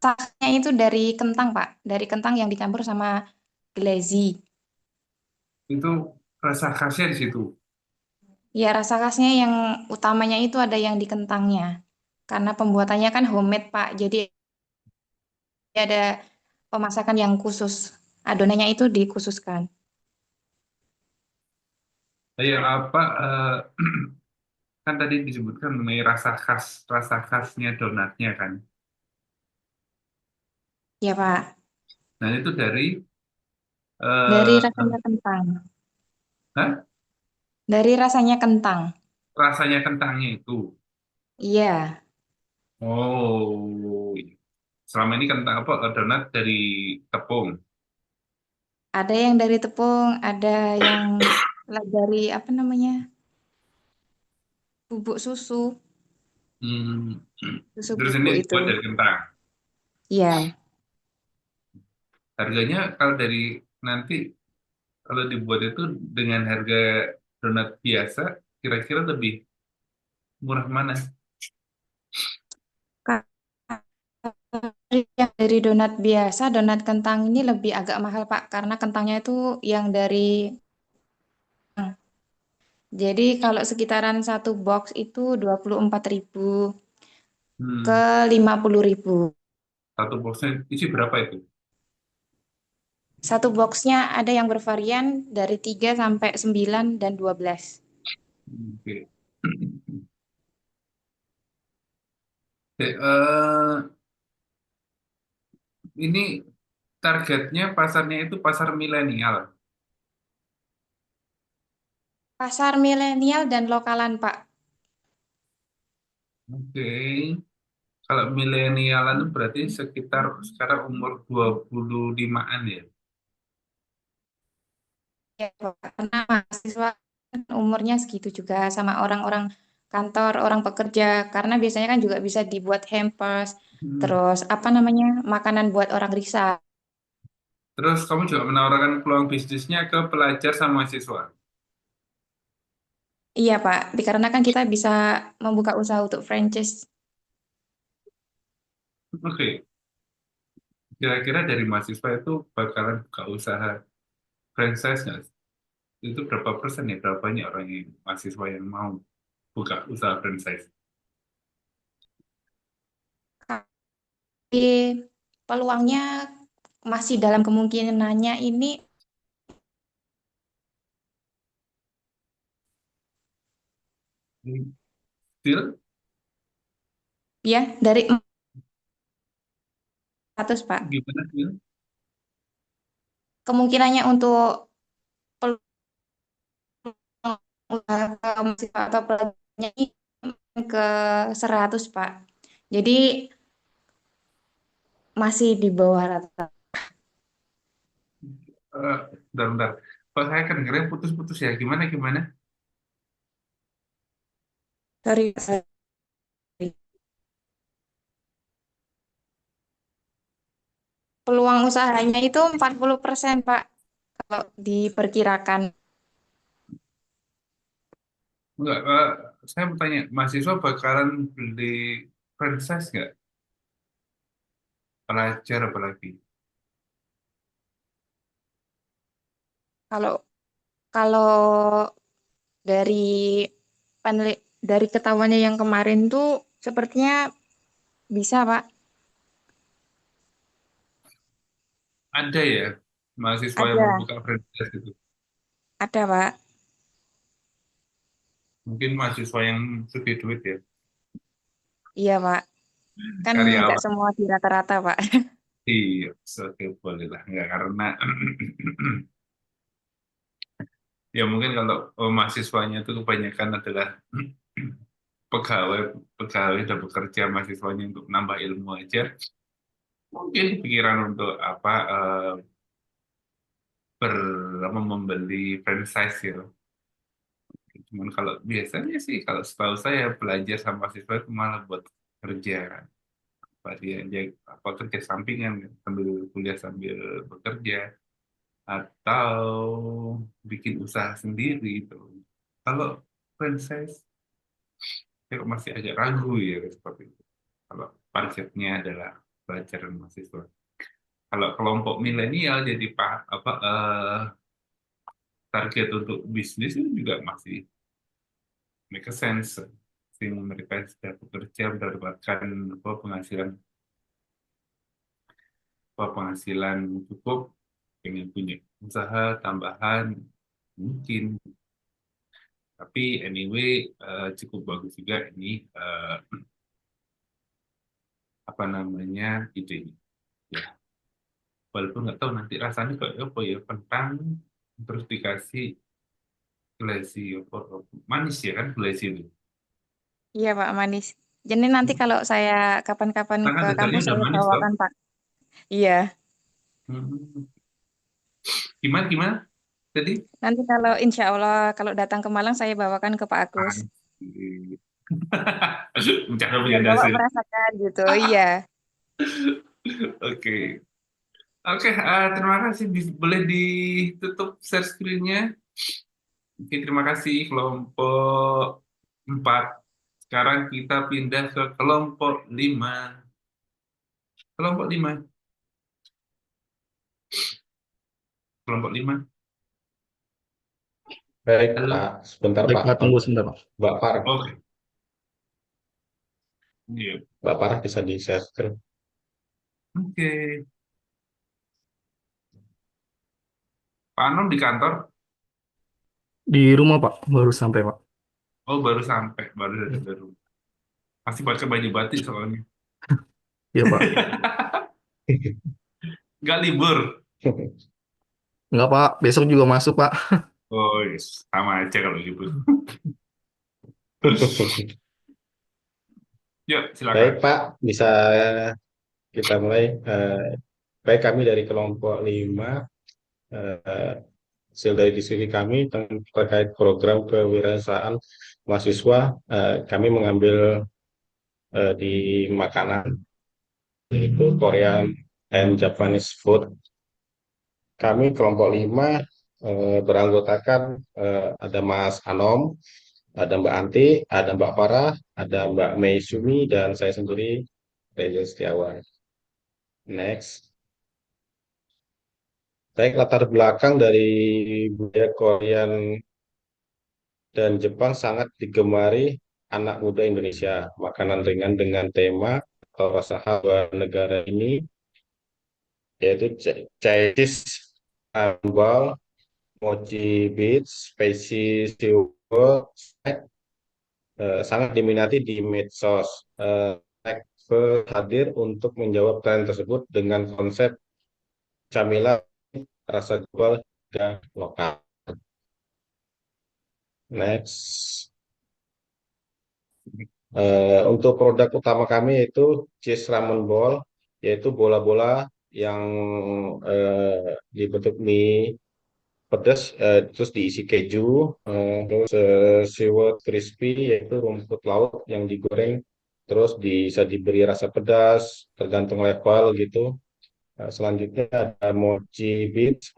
rasanya itu dari kentang, Pak. Dari kentang yang dicampur sama glazy. Itu rasa khasnya di situ. Ya, rasa khasnya yang utamanya itu ada yang di kentangnya. Karena pembuatannya kan homemade, Pak. Jadi ada pemasakan yang khusus. Adonannya itu dikhususkan. Yang apa, kan tadi disebutkan mengenai rasa khasnya donatnya kan. Ya, Pak. Nah, itu dari, Dari eh, rasanya kentang. hah? Dari rasanya kentang. Rasanya kentangnya itu. Iya. Oh, iya. Selama ini kentang apa, donat dari tepung. Ada yang dari tepung, ada yang dari apa namanya? Bubuk susu. Hmm. Susu Terus ini bubuk itu. dibuat dari kentang. Iya. Harganya kalau dari nanti kalau dibuat itu dengan harga donat biasa, kira-kira lebih murah mana? Yang dari donat biasa, donat kentang ini lebih agak mahal, Pak, karena kentangnya itu yang dari. Jadi kalau sekitaran satu box itu 24.000 ke Hmm. 50.000. Satu boxnya isi berapa itu? Satu boxnya ada yang bervarian dari 3 sampai 9 dan 12. Oke. Oke, ini targetnya pasarnya itu pasar milenial. Pasar milenial dan lokalan, Pak. Oke. Kalau milenialan itu berarti sekitar sekarang umur 25-an ya. Ya, Pak. Karena mahasiswa kan umurnya segitu juga sama orang-orang kantor, orang pekerja. Karena biasanya kan juga bisa dibuat hampers, Hmm. terus apa namanya, makanan buat orang risa. Terus kamu juga menawarkan peluang bisnisnya ke pelajar sama mahasiswa. Iya, Pak. Dikarenakan kita bisa membuka usaha untuk franchise. Oke, kira-kira dari mahasiswa itu bakalan buka usaha franchise nggak? Itu berapa persen ya, berapa banyak orang yang mahasiswa yang mau buka usaha franchise? Tapi peluangnya masih dalam kemungkinannya ini Still, ya dari 100, Pak. gimana still? Kemungkinannya untuk peluang usaha ke mahasiswa atau pelajarnya ini ke 100, Pak. Jadi masih di bawah rata. Bentar. Pak, saya kan dengerin putus-putus ya. Gimana? Sorry, peluang usahanya itu 40%, Pak, kalau diperkirakan. Enggak, saya mau tanya, mahasiswa bakalan beli franchise nggak? Pelajar apalagi. Kalau kalau dari dari ketahuannya yang kemarin tuh sepertinya bisa, Pak. Ada ya mahasiswa yang mau Ada, buka franchise itu. ada, Pak. Mungkin mahasiswa yang sugih duit ya, Iya, Pak. Kan nggak karyawan. semua di rata-rata, Pak. Iya, oke, boleh lah. Nggak, karena ya mungkin kalau mahasiswanya itu kebanyakan adalah pegawai, pegawai udah bekerja, mahasiswanya untuk nambah ilmu aja, mungkin pikiran untuk apa ber membeli franchise ya. Cuman kalau biasanya sih, kalau setahu saya belajar sama mahasiswa itu malah buat kerja, apa dia apa kerja sampingan sambil kuliah sambil bekerja, atau bikin usaha sendiri itu. Kalau franchise saya masih agak ragu ya seperti itu. Kalau targetnya adalah pelajar dan mahasiswa. Kalau kelompok milenial jadi apa target untuk bisnis itu juga masih make sense. Sehingga mereka sudah bekerja mendapatkan penghasilan cukup, pengen punya usaha tambahan mungkin. Tapi anyway, cukup bagus juga ini apa namanya idenya. Ya, walaupun nggak tahu nanti rasanya kayak apa ya, kentang terus dikasih gelasi apa, manis ya kan gelasi itu. Iya, Pak, manis. Jadi nanti kalau saya kapan-kapan Karena ke dasarnya kampus udah saya manis toh. bawakan, Pak. Iya. Hmm. Gimana tadi? Nanti kalau insya Allah kalau datang ke Malang saya bawakan ke Pak Agus. Cara Biar bercanda Bapak sih. merasakan gitu. Iya. Oke. Oke, terima kasih. Boleh ditutup share screen-nya. Oke, terima kasih kelompok 4. Sekarang kita pindah ke kelompok 5. Kelompok 5. Kelompok 5. Baik, Halo. Pak. Sebentar, Baik, Pak. Pak, tunggu sebentar, Pak. Mbak Farah. Oke. Iya. Mbak Farah bisa di-share screen. Oke. Pak Anom di kantor? Di rumah, Pak. Baru sampai, Pak. Oh, baru sampai. Baru dari rumah. Masih pakai baju batik soalnya. Iya, Pak. Nggak libur? Enggak, Pak. Besok juga masuk, Pak. Oh, yes. Sama aja kalau libur. Yuk, silakan. Baik, Pak. Bisa kita mulai. Baik, kami dari kelompok 5. Hasil dari diskusi kami terkait program kewirausahaan mahasiswa, kami mengambil di makanan, yaitu Korean and Japanese food. Kami kelompok 5 beranggotakan ada Mas Anom, Ada Mbak Anti, ada Mbak Farah, ada Mbak Mei Sumi, dan saya sendiri, Reza Setiawan. Next. Baik, latar belakang dari budaya Korean dan Jepang sangat digemari anak muda Indonesia. Makanan ringan dengan tema atau rasa khas negara ini yaitu Chinese sambal, mochi beach, spicy seafood, sangat diminati di medsos. Tekve hadir untuk menjawab tren tersebut dengan konsep camilan rasa global dan lokal. Next. Untuk produk utama kami yaitu cheese ramen ball, yaitu bola-bola yang dibentuk mie pedas, terus diisi keju, terus seaweed crispy yaitu rumput laut yang digoreng, terus bisa diberi rasa pedas tergantung level gitu. Selanjutnya ada mochi beach,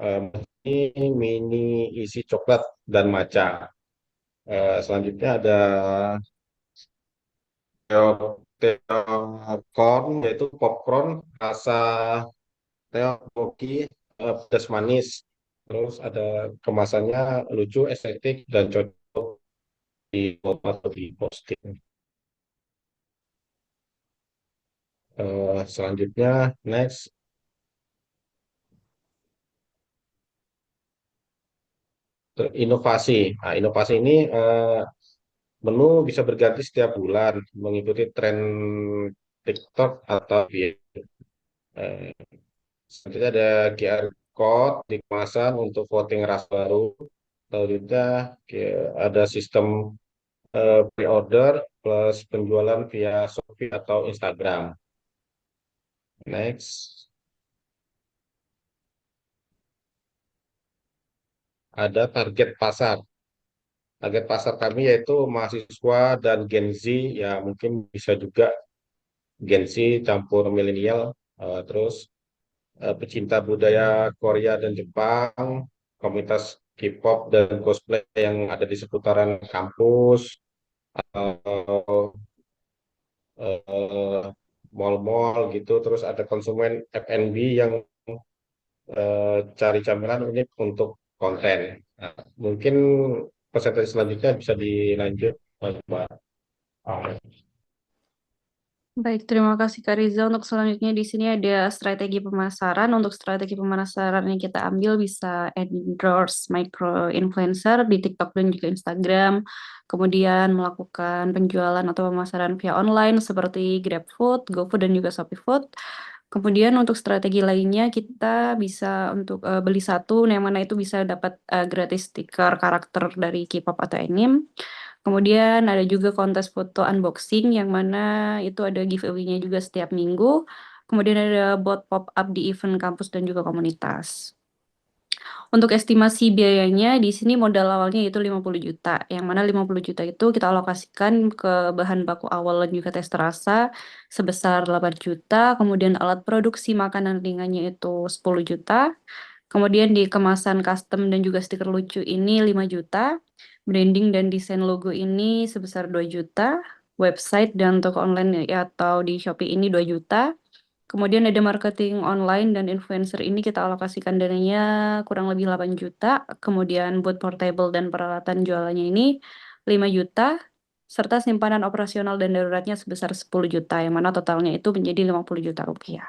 ini mini isi coklat dan matcha. Selanjutnya ada corn yaitu popcorn rasa teoki, pedas manis. Terus ada kemasannya lucu, estetik, dan cocok di foto atau di posting. Selanjutnya, next. Inovasi. Nah, inovasi ini menu bisa berganti setiap bulan mengikuti tren TikTok atau eh, selanjutnya ada QR code di kemasan untuk voting rasa baru. Selanjutnya ada sistem pre-order plus penjualan via Shopee atau Instagram. Next. Ada target pasar. Target pasar kami yaitu mahasiswa dan Gen Z, ya mungkin bisa juga Gen Z campur milenial, terus pecinta budaya Korea dan Jepang, komunitas K-pop dan cosplay yang ada di seputaran kampus, mall-mall gitu, terus ada konsumen F&B yang cari camilan unik untuk konten. Nah, mungkin presentasi selanjutnya bisa dilanjut, Mbak. Baik, terima kasih Kak Riza. Untuk selanjutnya di sini ada strategi pemasaran. Untuk strategi pemasaran yang kita ambil bisa endorse micro influencer di TikTok dan juga Instagram. Kemudian melakukan penjualan atau pemasaran via online seperti GrabFood, GoFood, dan juga ShopeeFood. Kemudian untuk strategi lainnya kita bisa untuk beli satu, yang mana itu bisa dapat gratis stiker karakter dari K-pop atau anime. Kemudian ada juga kontes foto unboxing yang mana itu ada giveaway-nya juga setiap minggu. Kemudian ada bot pop-up di event kampus dan juga komunitas. Untuk estimasi biayanya di sini modal awalnya itu 50 juta, yang mana 50 juta itu kita alokasikan ke bahan baku awal dan juga tes rasa sebesar 8 juta, kemudian alat produksi makanan ringannya itu 10 juta, kemudian di kemasan custom dan juga stiker lucu ini 5 juta, branding dan desain logo ini sebesar 2 juta, website dan toko online atau di Shopee ini 2 juta, kemudian ada marketing online dan influencer ini kita alokasikan dananya kurang lebih 8 juta. Kemudian buat portable dan peralatan jualannya ini 5 juta. Serta simpanan operasional dan daruratnya sebesar 10 juta. Yang mana totalnya itu menjadi 50 juta rupiah.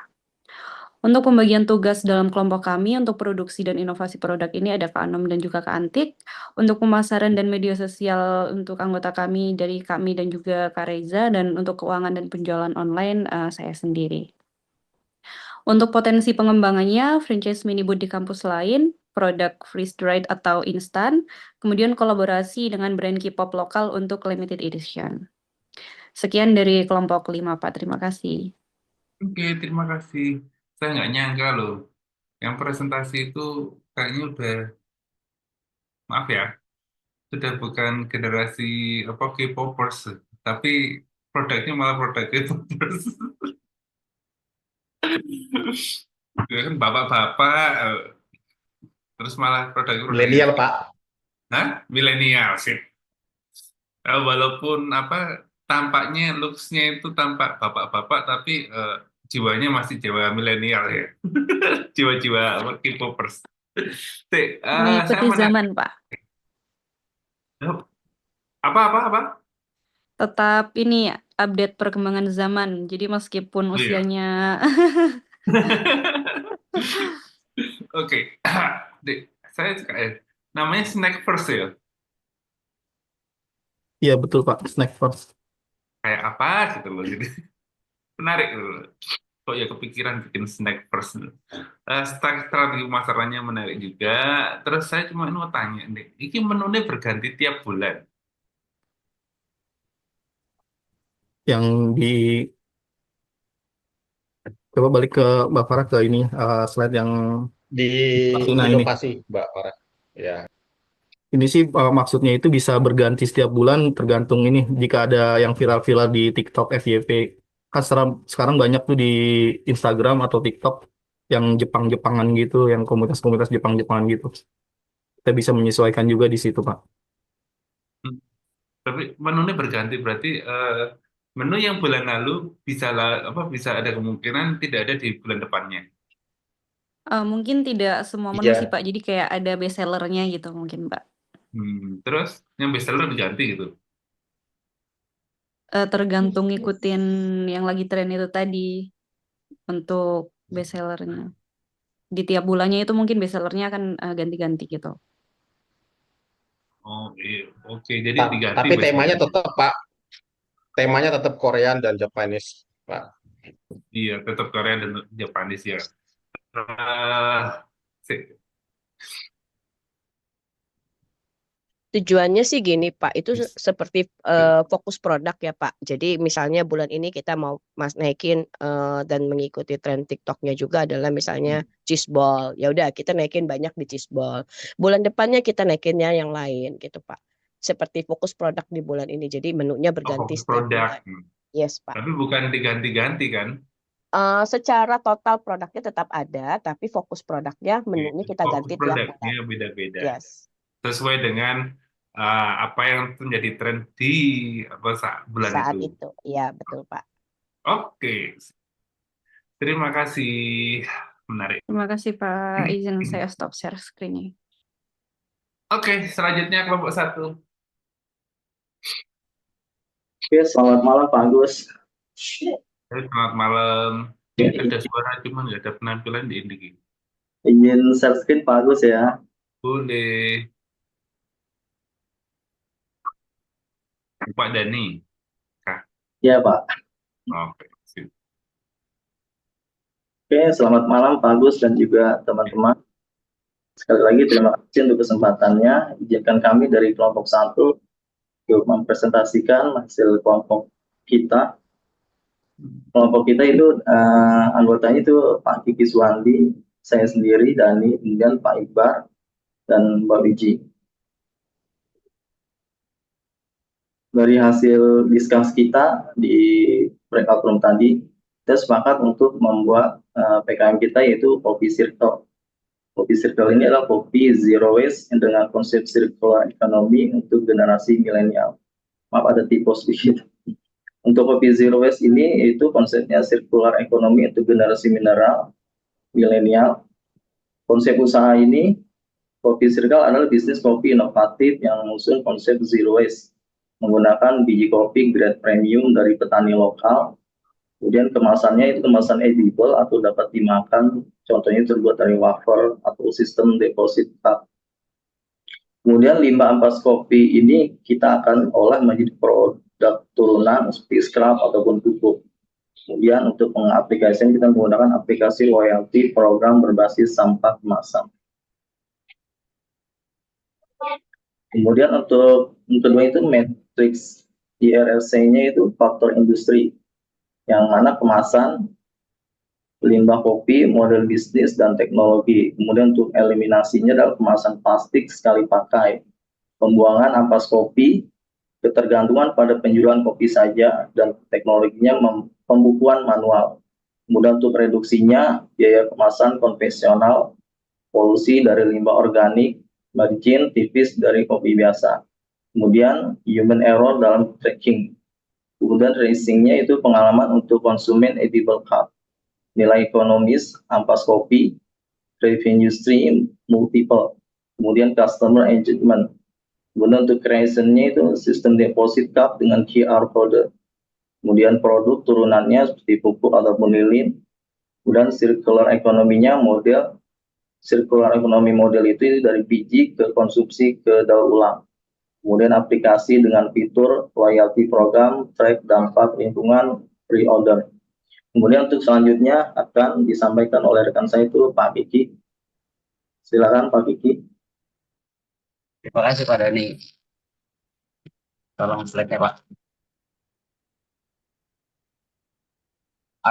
Untuk pembagian tugas dalam kelompok kami untuk produksi dan inovasi produk ini ada Kak Anom dan juga Kak Antik. Untuk pemasaran dan media sosial untuk anggota kami dari kami dan juga Kak Reza. Dan untuk keuangan dan penjualan online saya sendiri. Untuk potensi pengembangannya, franchise mini boot di kampus lain, produk freeze-dried atau instan, kemudian kolaborasi dengan brand K-pop lokal untuk limited edition. Sekian dari kelompok 5, Pak. Terima kasih. Oke, terima kasih. Saya nggak nyangka loh, yang presentasi itu kayaknya udah, maaf ya, sudah bukan generasi apa K-popers, tapi produknya malah produk K-popers. Ya kan bapak-bapak, terus malah produk Milenial, Pak. Hah? Milenial sih. Walaupun tampaknya looks-nya itu tampak bapak-bapak, tapi jiwanya masih jiwa milenial ya. Jiwa-jiwa K-popers. Saya Mengikuti zaman, Pak. Apa? Tetap ini update perkembangan zaman. Jadi meskipun Oh, iya. usianya Oke. Dek, saya suka ya. Namanya Snack First ya. Iya betul Pak, snack first. Kayak apa gitu loh. Jadi menarik gitu loh. Kok ya kepikiran bikin Snack First. Strategi pemasarannya menarik juga. Terus saya cuma mau tanya nih, ini menunya berganti tiap bulan. Yang di coba balik ke Mbak Farah ke ini slide yang Di nah ini. inovasi, Mbak Farah. Ya. Ini sih maksudnya itu bisa berganti setiap bulan tergantung ini jika ada yang viral-viral di TikTok FYP. Kan sekarang banyak tuh di Instagram atau TikTok yang Jepang-Jepangan gitu, yang komunitas-komunitas Jepang-Jepangan gitu. Kita bisa menyesuaikan juga di situ, Pak. Tapi menunya berganti berarti menu yang bulan lalu bisa ada kemungkinan tidak ada di bulan depannya. mungkin tidak semua menu Iya. sih, Pak. Jadi kayak ada best sellernya gitu mungkin, Pak. Terus yang best seller diganti gitu. Tergantung ngikutin yang lagi tren itu tadi untuk best sellernya. Di tiap bulannya itu mungkin best sellernya akan ganti-ganti gitu. Oh iya, oke. Jadi diganti. Tapi best temanya sellernya. tetap Pak. Temanya tetap Korean dan Japanese, Pak. Iya, tetap Korea dan Japanese ya. Tujuannya sih gini Pak, itu seperti fokus produk ya Pak. Jadi misalnya bulan ini kita mau naikin dan mengikuti tren TikToknya juga adalah misalnya cheese ball. Ya udah kita naikin banyak di cheese ball. Bulan depannya kita naikinnya yang lain gitu Pak. Seperti fokus produk di bulan ini. Jadi menunya berganti Fokus setiap produk. bulan. Yes Pak. Tapi bukan diganti-ganti kan? Secara total produknya tetap ada, tapi fokus produknya menunya kita ganti tiap bulan. Produknya beda-beda. Yes. Sesuai dengan apa yang menjadi tren di bulan Saat itu. itu, ya betul Pak. Oke, terima kasih, menarik. Terima kasih Pak, izin saya stop share screen-nya. Oke, selanjutnya kelompok 1. Oke, selamat malam Pak Agus. Selamat malam. Ada suara cuma nggak ada penampilan di Indiki. Ingin share screen Pak Agus ya. Boleh. Pak Dani. Iya Pak. Oke. Oke, selamat malam Pak Agus dan juga teman-teman. Sekali lagi terima kasih untuk kesempatannya. Izinkan kami dari kelompok 1 untuk mempresentasikan hasil kelompok kita. Kelompok kita itu anggotanya itu Pak Kiki Suwandi, saya sendiri, Dani, kemudian Pak Iqbar, dan Mbak Wiji. Dari hasil diskus kita di breakout room tadi, kita sepakat untuk membuat PKM kita yaitu Kopi Circle. Kopi Circle ini adalah kopi zero waste dengan konsep circular economy untuk generasi milenial. Maaf ada typo sedikit. Untuk kopi zero waste ini itu konsepnya circular economy untuk generasi milenial. Konsep usaha ini, Kopi Circle adalah bisnis kopi inovatif yang mengusung konsep zero waste, menggunakan biji kopi grade premium dari petani lokal. Kemudian kemasannya itu kemasan edible atau dapat dimakan, contohnya terbuat dari wafer atau sistem deposit cup. Kemudian limbah ampas kopi ini kita akan olah menjadi produk turunan seperti scrap ataupun pupuk. Kemudian untuk pengaplikasian kita menggunakan aplikasi loyalty program berbasis sampah kemasan. Kemudian untuk kedua itu matrix IRLC-nya itu faktor industri, yang mana kemasan, limbah kopi, model bisnis, dan teknologi. Kemudian untuk eliminasinya adalah kemasan plastik sekali pakai, pembuangan ampas kopi, ketergantungan pada penjualan kopi saja, dan teknologinya pembukuan manual. Kemudian untuk reduksinya, biaya kemasan konvensional, polusi dari limbah organik, margin tipis dari kopi biasa. Kemudian human error dalam tracking. Kemudian racingnya itu pengalaman untuk konsumen edible cup. Nilai ekonomis, ampas kopi, revenue stream, multiple. Kemudian customer engagement. Kemudian untuk creation-nya itu sistem deposit cup dengan QR code. Kemudian produk turunannya seperti pupuk ataupun lilin. Kemudian circular ekonominya model. Circular economy model itu dari biji ke konsumsi ke daur ulang. Kemudian aplikasi dengan fitur loyalty program, track dampak lingkungan, pre-order. Kemudian untuk selanjutnya akan disampaikan oleh rekan saya itu Pak Kiki. Silakan Pak Kiki. Terima kasih Pak Dani. Tolong slide-nya Pak.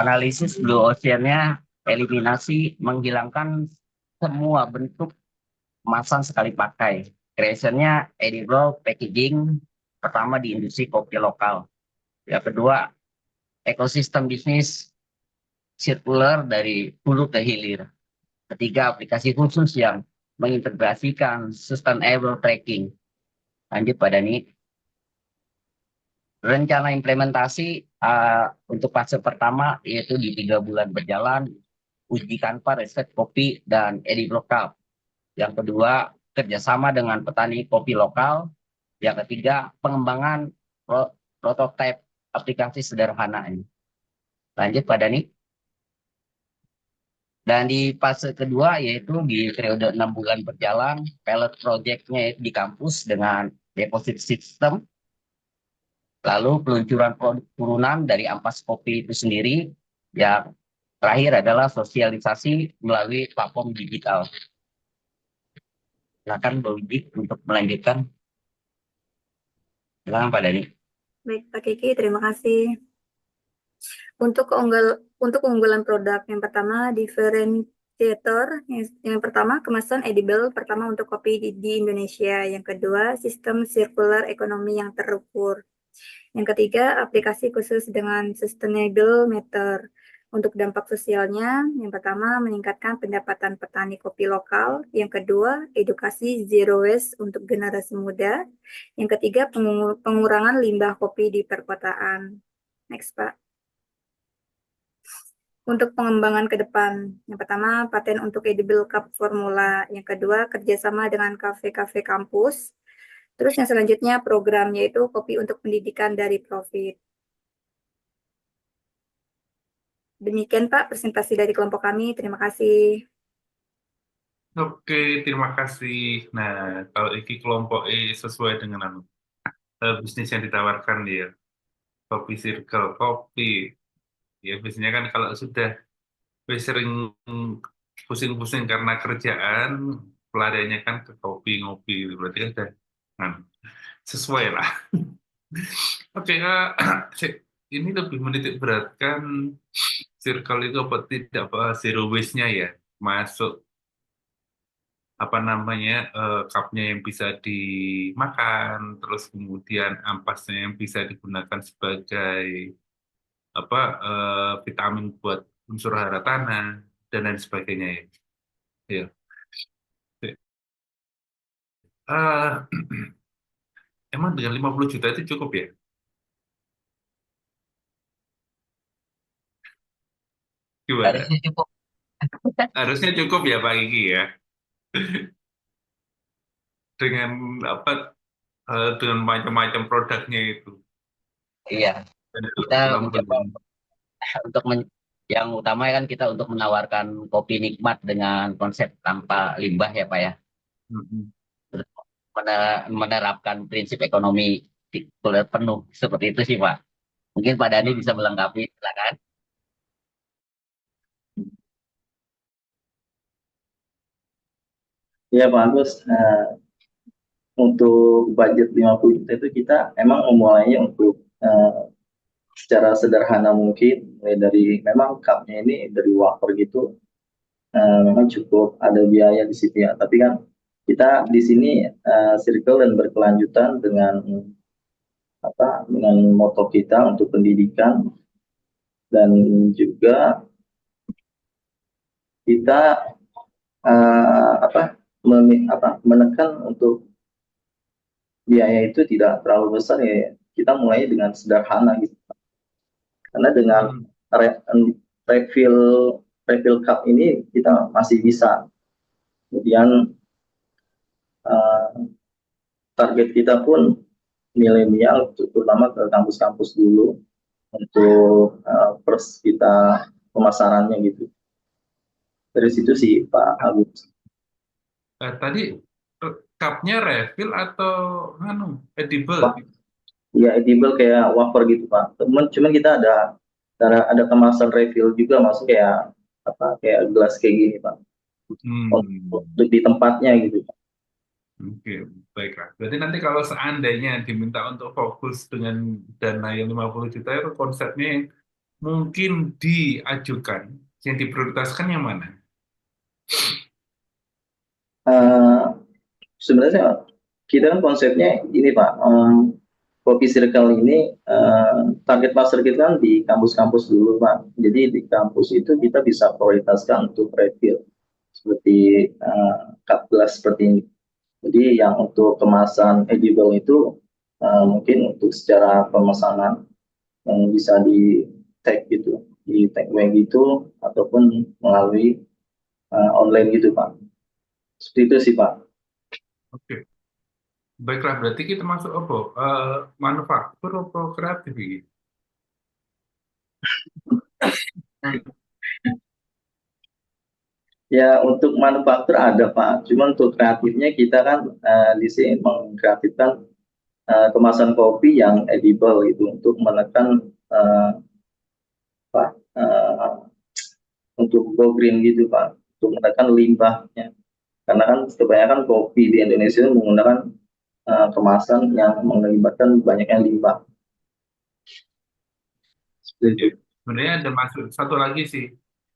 Analisis blue ocean-nya eliminasi menghilangkan semua bentuk kemasan sekali pakai. Creation-nya edible packaging, pertama di industri kopi lokal. Yang kedua, ekosistem bisnis circular dari hulu ke hilir. Ketiga, aplikasi khusus yang mengintegrasikan sustainable tracking. Lanjut Pak Dani. Rencana implementasi untuk fase pertama yaitu di 3 bulan berjalan, uji kanva riset kopi dan edible cup. Yang kedua, kerjasama dengan petani kopi lokal. Yang ketiga, pengembangan prototipe aplikasi sederhana ini. Lanjut Pak Dani. Dan di fase kedua yaitu di periode 6 bulan berjalan, pilot project-nya di kampus dengan deposit system. Lalu peluncuran produk turunan dari ampas kopi itu sendiri. Yang terakhir adalah sosialisasi melalui platform digital. Silakan Bu Widi untuk melanjutkan. Silakan Pak Dani. Baik Pak Kiki, terima kasih. Untuk keunggulan produk yang pertama differentiator, yang pertama kemasan edible pertama untuk kopi di Indonesia, yang kedua sistem circular ekonomi yang terukur, yang ketiga aplikasi khusus dengan sustainable meter. Untuk dampak sosialnya, yang pertama meningkatkan pendapatan petani kopi lokal, yang kedua edukasi zero waste untuk generasi muda, yang ketiga pengurangan limbah kopi di perkotaan. Next Pak. Untuk pengembangan ke depan, yang pertama paten untuk edible cup formula, yang kedua kerjasama dengan kafe-kafe kampus, terus yang selanjutnya program yaitu kopi untuk pendidikan dari profit. Demikian Pak presentasi dari kelompok kami, terima kasih. Oke, terima kasih. Nah, kalau ini kelompok E sesuai dengan bisnis yang ditawarkan dia, kopi circle, kopi. Ya, biasanya kan kalau sudah sering pusing-pusing karena kerjaan, pelariannya kan ke kopi, ngopi. Berarti kan sudah sesuai lah. Oke, ini lebih menitik beratkan circle itu apa tidak, apa zero waste-nya ya, masuk apa namanya cupnya yang bisa dimakan, terus kemudian ampasnya yang bisa digunakan sebagai apa vitamin buat unsur hara tanah dan lain sebagainya ya. Ya. Emang dengan 50 juta itu cukup ya? Gimana? Harusnya cukup. Harusnya cukup ya Pak Kiki ya. Dengan apa dengan macam-macam produknya itu. Iya. Kita mencoba untuk yang utama kan kita untuk menawarkan kopi nikmat dengan konsep tanpa limbah ya Pak ya. Menerapkan prinsip ekonomi sirkuler penuh seperti itu sih Pak. Mungkin Pak Dani bisa melengkapi, silakan. Ya Pak Agus, untuk budget 50 juta itu kita emang memulainya untuk secara sederhana mungkin, mulai dari memang cupnya ini dari wafer gitu, memang cukup ada biaya di situ ya. Tapi kan kita di sini circle dan berkelanjutan dengan dengan moto kita untuk pendidikan, dan juga kita menekan untuk biaya itu tidak terlalu besar ya, kita mulai dengan sederhana gitu. Karena dengan refill cup ini kita masih bisa. Kemudian target kita pun milenial, terutama ke kampus-kampus dulu untuk first kita pemasarannya gitu. Dari situ sih Pak Agus. Tadi cupnya refill atau edible? Ya edible kayak wafer gitu Pak. Cuman kita ada kemasan refill juga, maksudnya kayak kayak gelas kayak gini Pak. Untuk di tempatnya gitu Pak. Oke, baiklah. Berarti nanti kalau seandainya diminta untuk fokus dengan dana yang 50 juta itu konsepnya yang mungkin diajukan, yang diprioritaskan yang mana? Sebenarnya kita kan konsepnya ini Pak, Kopi Circle ini target pasar kita kan di kampus-kampus dulu Pak. Jadi di kampus itu kita bisa prioritaskan untuk refill seperti cup gelas seperti ini. Jadi yang untuk kemasan edible itu mungkin untuk secara pemesanan yang bisa di tag gitu, di tag web gitu, ataupun melalui online gitu Pak. Seperti itu sih Pak. Oke. Baiklah, berarti kita masuk apa? Manufaktur atau kreatif gitu? Ya untuk manufaktur ada Pak, cuma untuk kreatifnya kita kan di sini mengkreatifkan kemasan kopi yang edible gitu untuk menekan untuk go green gitu Pak, untuk menekan limbahnya. Karena kan kebanyakan kopi di Indonesia menggunakan kemasan yang melibatkan banyaknya limbah. Sebenarnya ada masuk satu lagi sih,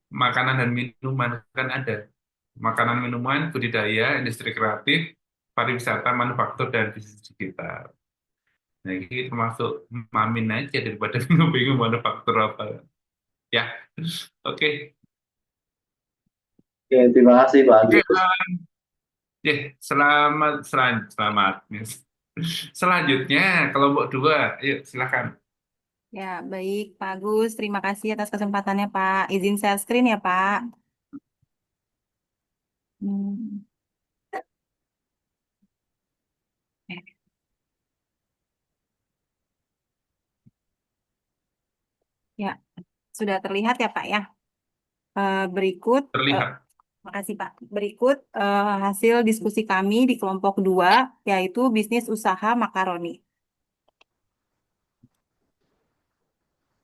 makanan dan minuman kan ada. Makanan, minuman, budidaya, industri kreatif, pariwisata, manufaktur, dan bisnis digital. Nah, ini termasuk mamin aja daripada bingung-bingung manufaktur apa. Ya, oke. Oke, terima kasih Pak. Selamat. Selanjutnya, kelompok 2, yuk silakan. Ya, baik Pak Agus. Terima kasih atas kesempatannya Pak. Izin share screen ya Pak. Ya, sudah terlihat ya Pak ya. Berikut. Terlihat. Makasih Pak. Berikut hasil diskusi kami di kelompok 2, yaitu bisnis usaha makaroni.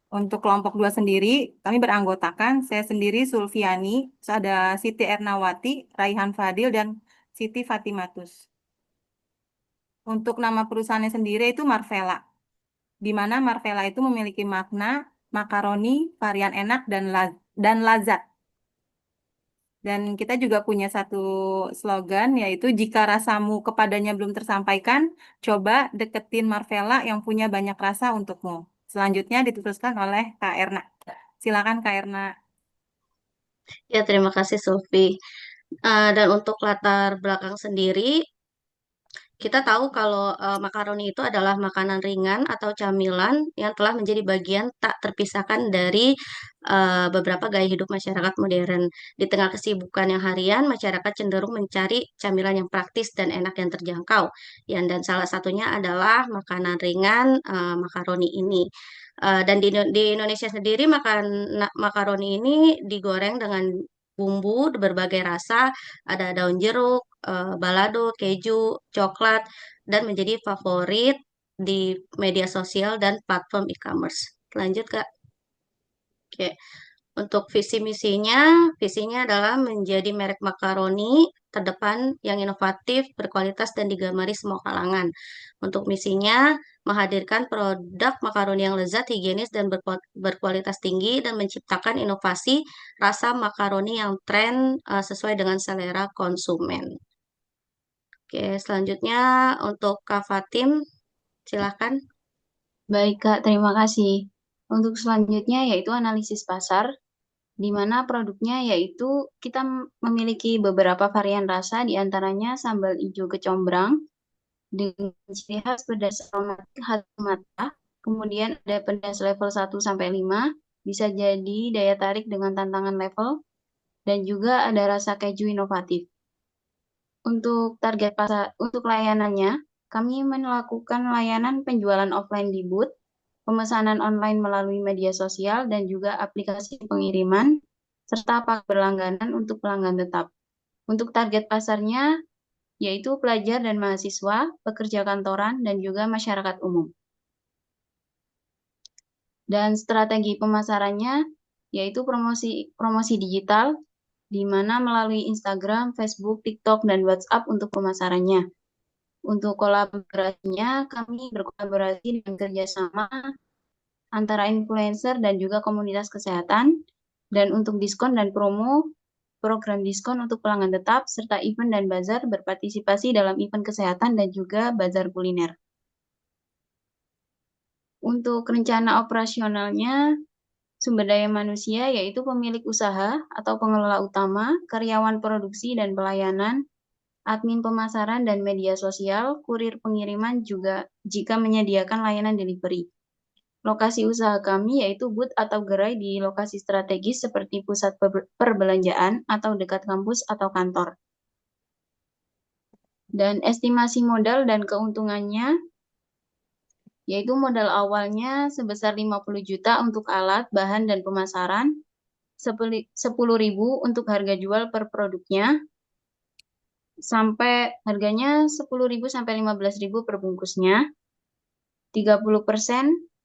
Untuk kelompok 2 sendiri, kami beranggotakan saya sendiri Sulfiani, ada Siti Ernawati, Raihan Fadil, dan Siti Fatimatus. Untuk nama perusahaannya sendiri itu Marvella, di mana Marvella itu memiliki makna makaroni, varian enak, dan lazat. Dan kita juga punya satu slogan, yaitu jika rasamu kepadanya belum tersampaikan, coba deketin Marvella yang punya banyak rasa untukmu. Selanjutnya diteruskan oleh Kak Erna. Silakan Kak Erna. Ya, terima kasih Sulfi. Dan untuk latar belakang sendiri, kita tahu kalau makaroni itu adalah makanan ringan atau camilan yang telah menjadi bagian tak terpisahkan dari beberapa gaya hidup masyarakat modern. Di tengah kesibukan yang harian, masyarakat cenderung mencari camilan yang praktis dan enak yang terjangkau. Dan salah satunya adalah makanan ringan makaroni ini. Dan di Indonesia sendiri makaroni ini digoreng dengan bumbu berbagai rasa, ada daun jeruk, balado, keju, coklat, dan menjadi favorit di media sosial dan platform e-commerce. Lanjut, Kak. Oke. Untuk visinya adalah menjadi merek makaroni terdepan yang inovatif, berkualitas, dan digemari semua kalangan. Untuk misinya, menghadirkan produk makaroni yang lezat, higienis, dan berkualitas tinggi, dan menciptakan inovasi rasa makaroni yang tren sesuai dengan selera konsumen. Oke, selanjutnya untuk Kak Fatim, silakan. Baik, Kak, terima kasih. Untuk selanjutnya yaitu analisis pasar, di mana produknya yaitu kita memiliki beberapa varian rasa, diantaranya sambal hijau kecombrang, dengan ciri khas pedas aromatik khas mata. Kemudian ada pedas level 1 sampai 5, bisa jadi daya tarik dengan tantangan level, dan juga ada rasa keju inovatif. Untuk target pasar, untuk layanannya, kami melakukan layanan penjualan offline di booth, pemesanan online melalui media sosial, dan juga aplikasi pengiriman, serta paket berlangganan untuk pelanggan tetap. Untuk target pasarnya, yaitu pelajar dan mahasiswa, pekerja kantoran, dan juga masyarakat umum. Dan strategi pemasarannya, yaitu promosi digital, di mana melalui Instagram, Facebook, TikTok, dan WhatsApp untuk pemasarannya. Untuk kolaborasinya, kami berkolaborasi dengan kerjasama antara influencer dan juga komunitas kesehatan. Dan untuk diskon dan promo, program diskon untuk pelanggan tetap, serta event dan bazar berpartisipasi dalam event kesehatan dan juga bazar kuliner. Untuk rencana operasionalnya, sumber daya manusia yaitu pemilik usaha atau pengelola utama, karyawan produksi dan pelayanan, admin pemasaran dan media sosial, kurir pengiriman juga jika menyediakan layanan delivery. Lokasi usaha kami yaitu booth atau gerai di lokasi strategis seperti pusat perbelanjaan atau dekat kampus atau kantor. Dan estimasi modal dan keuntungannya yaitu modal awalnya sebesar 50 juta untuk alat, bahan, dan pemasaran, 10.000 untuk harga jual per produknya, sampai harganya 10.000 sampai 15.000 per bungkusnya, 30%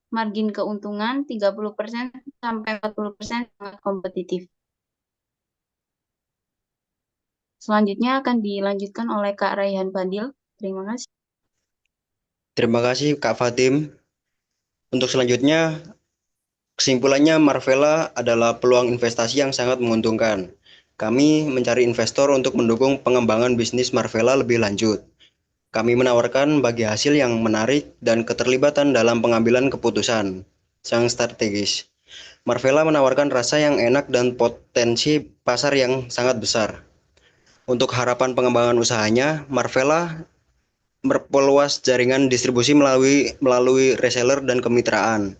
margin keuntungan, 30% sampai 40% sangat kompetitif. Selanjutnya akan dilanjutkan oleh Kak Raihan Fadil. Terima kasih. Terima kasih Kak Fatim. Untuk selanjutnya, kesimpulannya Marvella adalah peluang investasi yang sangat menguntungkan. Kami mencari investor untuk mendukung pengembangan bisnis Marvella lebih lanjut. Kami menawarkan bagi hasil yang menarik dan keterlibatan dalam pengambilan keputusan yang strategis. Marvella menawarkan rasa yang enak dan potensi pasar yang sangat besar. Untuk harapan pengembangan usahanya, Marvella memperluas jaringan distribusi melalui reseller dan kemitraan,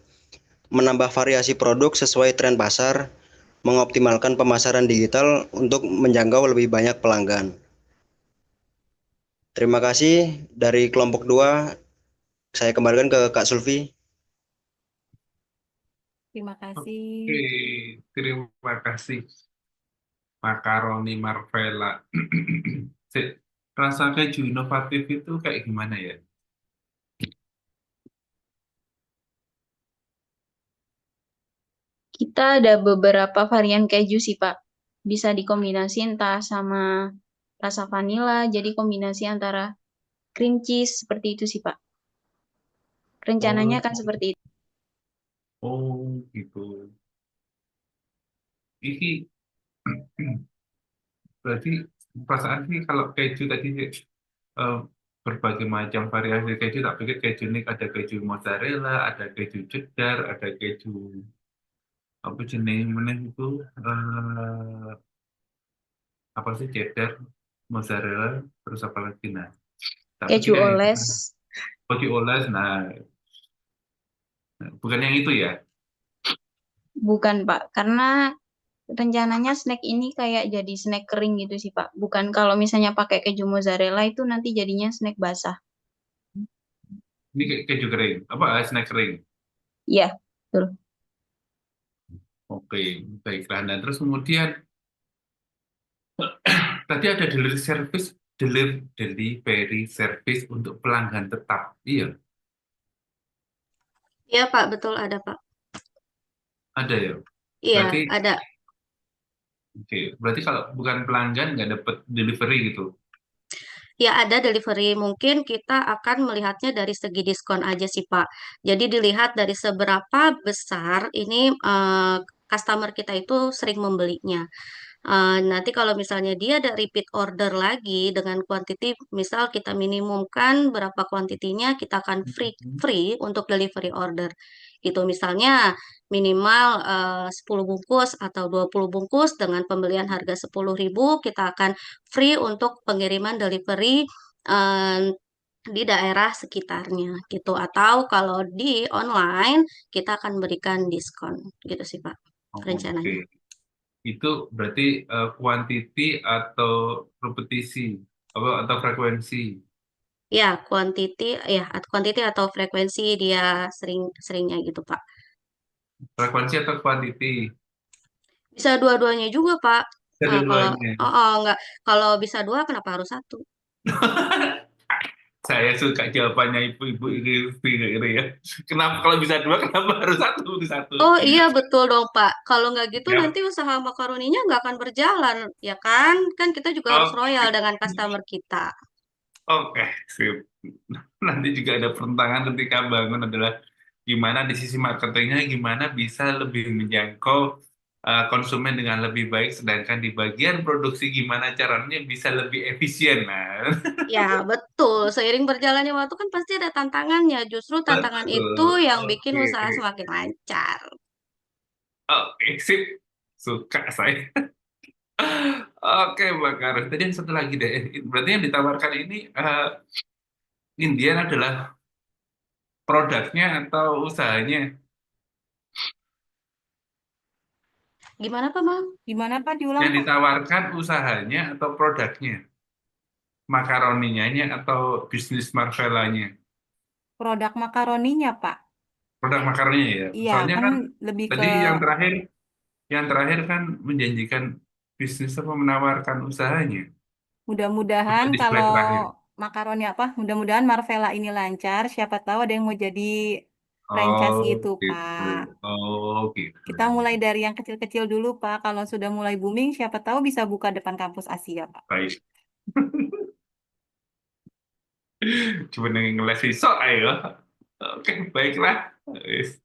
menambah variasi produk sesuai tren pasar, mengoptimalkan pemasaran digital untuk menjangkau lebih banyak pelanggan. Terima kasih. Dari kelompok 2, saya kembalikan ke Kak Sulfi. Terima kasih. Oke, terima kasih. Makaroni Marvella. Rasa keju inovatif itu kayak gimana ya? Kita ada beberapa varian keju sih, Pak. Bisa dikombinasi entah sama rasa vanilla, jadi kombinasi antara cream cheese, seperti itu sih, Pak. Rencananya akan seperti itu. Oh, gitu. Ini berarti perasaan sih kalau keju tadi berbagai macam variasi keju, tak pikir keju ini ada keju mozzarella, ada keju cheddar, ada keju apa jenis mana itu apa sih cheddar, mozzarella, terus apa lagi nah? Tak Keju pikir yang itu oles. keju oles, nah bukan yang itu ya? Bukan, Pak. Karena rencananya snack ini kayak jadi snack kering gitu sih, Pak. Bukan kalau misalnya pakai keju mozzarella itu nanti jadinya snack basah. Ini keju kering, apa snack kering? Iya, betul. Oke, baiklah. Dan terus kemudian tadi ada delivery service untuk pelanggan tetap, iya? Iya, Pak, betul ada, Pak. Ada ya? Iya, Berarti, ada. oke, berarti kalau bukan pelanggan nggak dapat delivery gitu? Ya, ada delivery. Mungkin kita akan melihatnya dari segi diskon aja sih, Pak. Jadi dilihat dari seberapa besar ini customer kita itu sering membelinya. Nanti kalau misalnya dia ada repeat order lagi dengan quantity, misal kita minimumkan berapa kuantitinya, kita akan free untuk delivery order. Itu misalnya minimal 10 bungkus atau 20 bungkus dengan pembelian harga 10.000, kita akan free untuk pengiriman delivery di daerah sekitarnya gitu. Atau kalau di online kita akan berikan diskon gitu sih Pak rencananya. Oke. Itu berarti kuantiti atau repetisi atau frekuensi. Ya, kuantiti atau frekuensi dia seringnya gitu, Pak. Frekuensi atau kuantiti? Bisa dua-duanya juga, Pak. Kalau Kedua-duanya. enggak, kalau bisa dua kenapa harus satu? Saya suka jawabannya ibu-ibu ini ya. Kenapa kalau bisa dua, kenapa harus satu? Oh iya betul dong, Pak. Kalau nggak gitu Ya. nanti usaha makaroninya nggak akan berjalan, ya kan? Kan kita juga harus royal dengan customer kita. Oke, sip. Nanti juga ada pertentangan ketika bangun adalah gimana di sisi marketingnya, gimana bisa lebih menjangkau konsumen dengan lebih baik, sedangkan di bagian produksi gimana caranya bisa lebih efisien. Nah, Ya, betul. Seiring berjalannya waktu kan pasti ada tantangannya. Justru tantangan itu betul. yang bikin Oke, usaha semakin lancar. oke, sip. Suka saya. Oke, Mbak Karin. Tadi yang satu lagi deh. Berarti yang ditawarkan ini Indian adalah produknya atau usahanya? Gimana Pak, Bang? Gimana Pak, diulang Yang Pak? ditawarkan usahanya atau produknya? Makaroninya atau bisnis Marvellanya? Produk makaroninya Pak. Produk makaroninya ya. Iya, Soalnya kan kan lebih ke tadi yang terakhir kan menjanjikan bisnis apa menawarkan usahanya. Untuk mudah-mudahan di slide kalau terakhir. makaroni mudah-mudahan Marvella ini lancar. Siapa tahu ada yang mau jadi franchise Oh, gitu gitu. Pak. Oh, gitu. Kita mulai dari yang kecil-kecil dulu Pak. Kalau sudah mulai booming, siapa tahu bisa buka depan kampus Asia Pak. Baik. Cuma ngeles iso ayo. Oke, baiklah. Wis.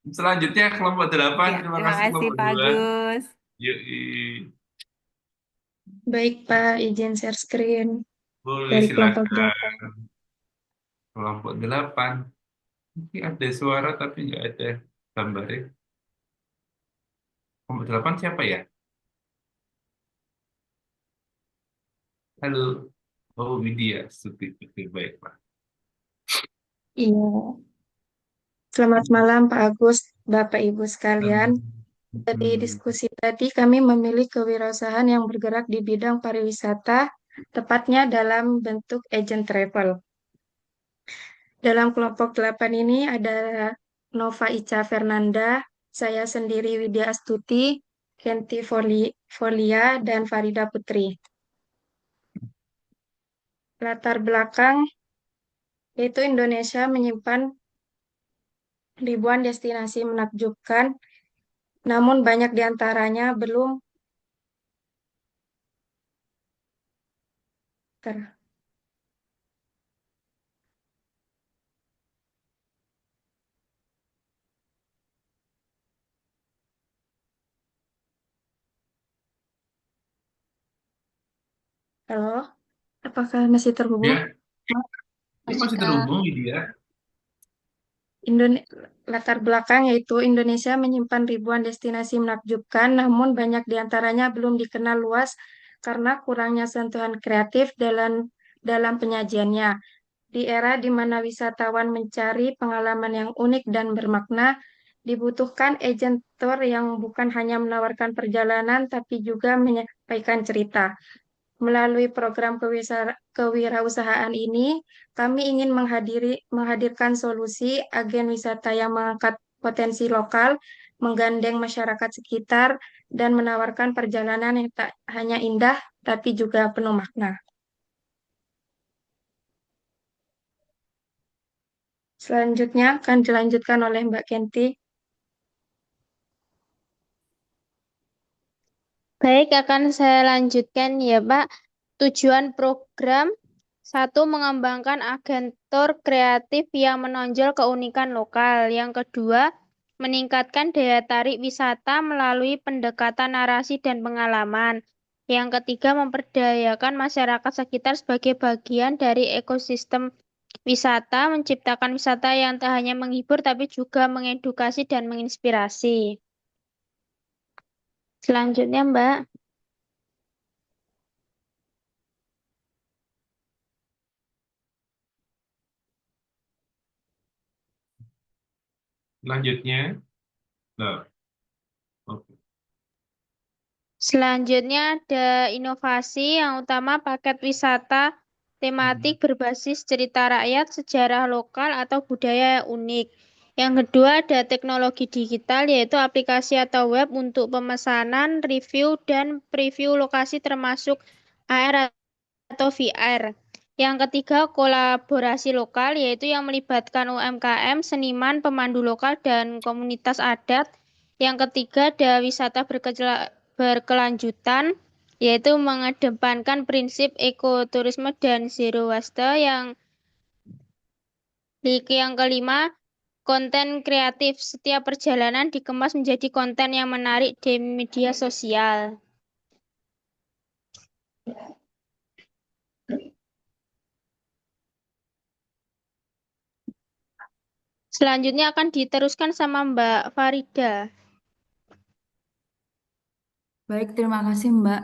Selanjutnya kelompok 8. Ya, Terima terima kasih kasih kelompok Pak 2. Agus. Yuk, Baik, Pak, izin share screen boleh dari kelompok 8. silakan. Kelompok 8. Ini ada suara tapi nggak ada gambarnya. Kelompok 8 siapa ya? Halo. Oh, Widya. Suti. Oke, baik, Pak. Iya. Selamat malam, Pak Agus, Bapak Ibu sekalian. Dari diskusi tadi, kami memilih kewirausahaan yang bergerak di bidang pariwisata, tepatnya dalam bentuk agent travel. Dalam kelompok 8 ini ada Nova Ica Fernanda, saya sendiri Widya Astuti, Kenti Folia, dan Farida Putri. Latar belakang yaitu Indonesia menyimpan ribuan destinasi menakjubkan, namun banyak di antaranya belum Halo, apakah masih terhubung? Ya, ini masih terhubung, Widya. Latar belakang yaitu Indonesia menyimpan ribuan destinasi menakjubkan, namun banyak di antaranya belum dikenal luas karena kurangnya sentuhan kreatif dalam penyajiannya. Di era di mana wisatawan mencari pengalaman yang unik dan bermakna, dibutuhkan agen tour yang bukan hanya menawarkan perjalanan, tapi juga menyampaikan cerita. Melalui program kewirausahaan ini, kami ingin menghadirkan solusi agen wisata yang mengangkat potensi lokal, menggandeng masyarakat sekitar, dan menawarkan perjalanan yang tak hanya indah, tapi juga penuh makna. Selanjutnya akan dilanjutkan oleh Mbak Kenti. Baik, akan saya lanjutkan ya Pak. Tujuan program 1. Mengembangkan agentur kreatif yang menonjol keunikan lokal. Yang kedua, meningkatkan daya tarik wisata melalui pendekatan narasi dan pengalaman. Yang ketiga, memperdayakan masyarakat sekitar sebagai bagian dari ekosistem wisata, menciptakan wisata yang tak hanya menghibur tapi juga mengedukasi dan menginspirasi. Selanjutnya, Mbak. Oke, Selanjutnya, nah, oke. Selanjutnya ada inovasi yang utama paket wisata tematik berbasis cerita rakyat, sejarah lokal atau budaya yang unik. Yang kedua ada teknologi digital yaitu aplikasi atau web untuk pemesanan, review, dan preview lokasi termasuk AR atau VR. Yang ketiga kolaborasi lokal yaitu yang melibatkan UMKM, seniman, pemandu lokal, dan komunitas adat. Yang ketiga ada wisata berkelanjutan, yaitu mengedepankan prinsip ekoturisme dan zero waste. Yang kelima, konten kreatif. Setiap perjalanan dikemas menjadi konten yang menarik di media sosial. Selanjutnya akan diteruskan sama Mbak Farida. Baik, terima kasih Mbak.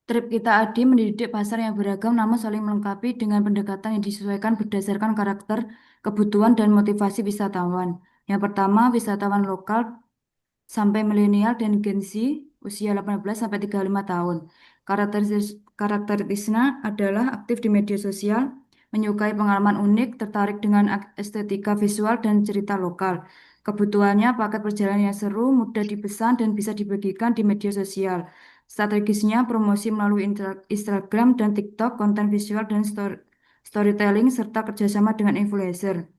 Trip Kita Adi mendidik pasar yang beragam namun saling melengkapi dengan pendekatan yang disesuaikan berdasarkan karakter, kebutuhan, dan motivasi wisatawan. Yang pertama, wisatawan lokal sampai milenial dan Gen Z usia 18 sampai 35 tahun. Karakteristiknya adalah aktif di media sosial, menyukai pengalaman unik, tertarik dengan estetika visual dan cerita lokal. Kebutuhannya paket perjalanan yang seru, mudah dipesan, dan bisa dibagikan di media sosial. Strategisnya promosi melalui Instagram dan TikTok, konten visual dan storytelling, serta kerjasama dengan influencer.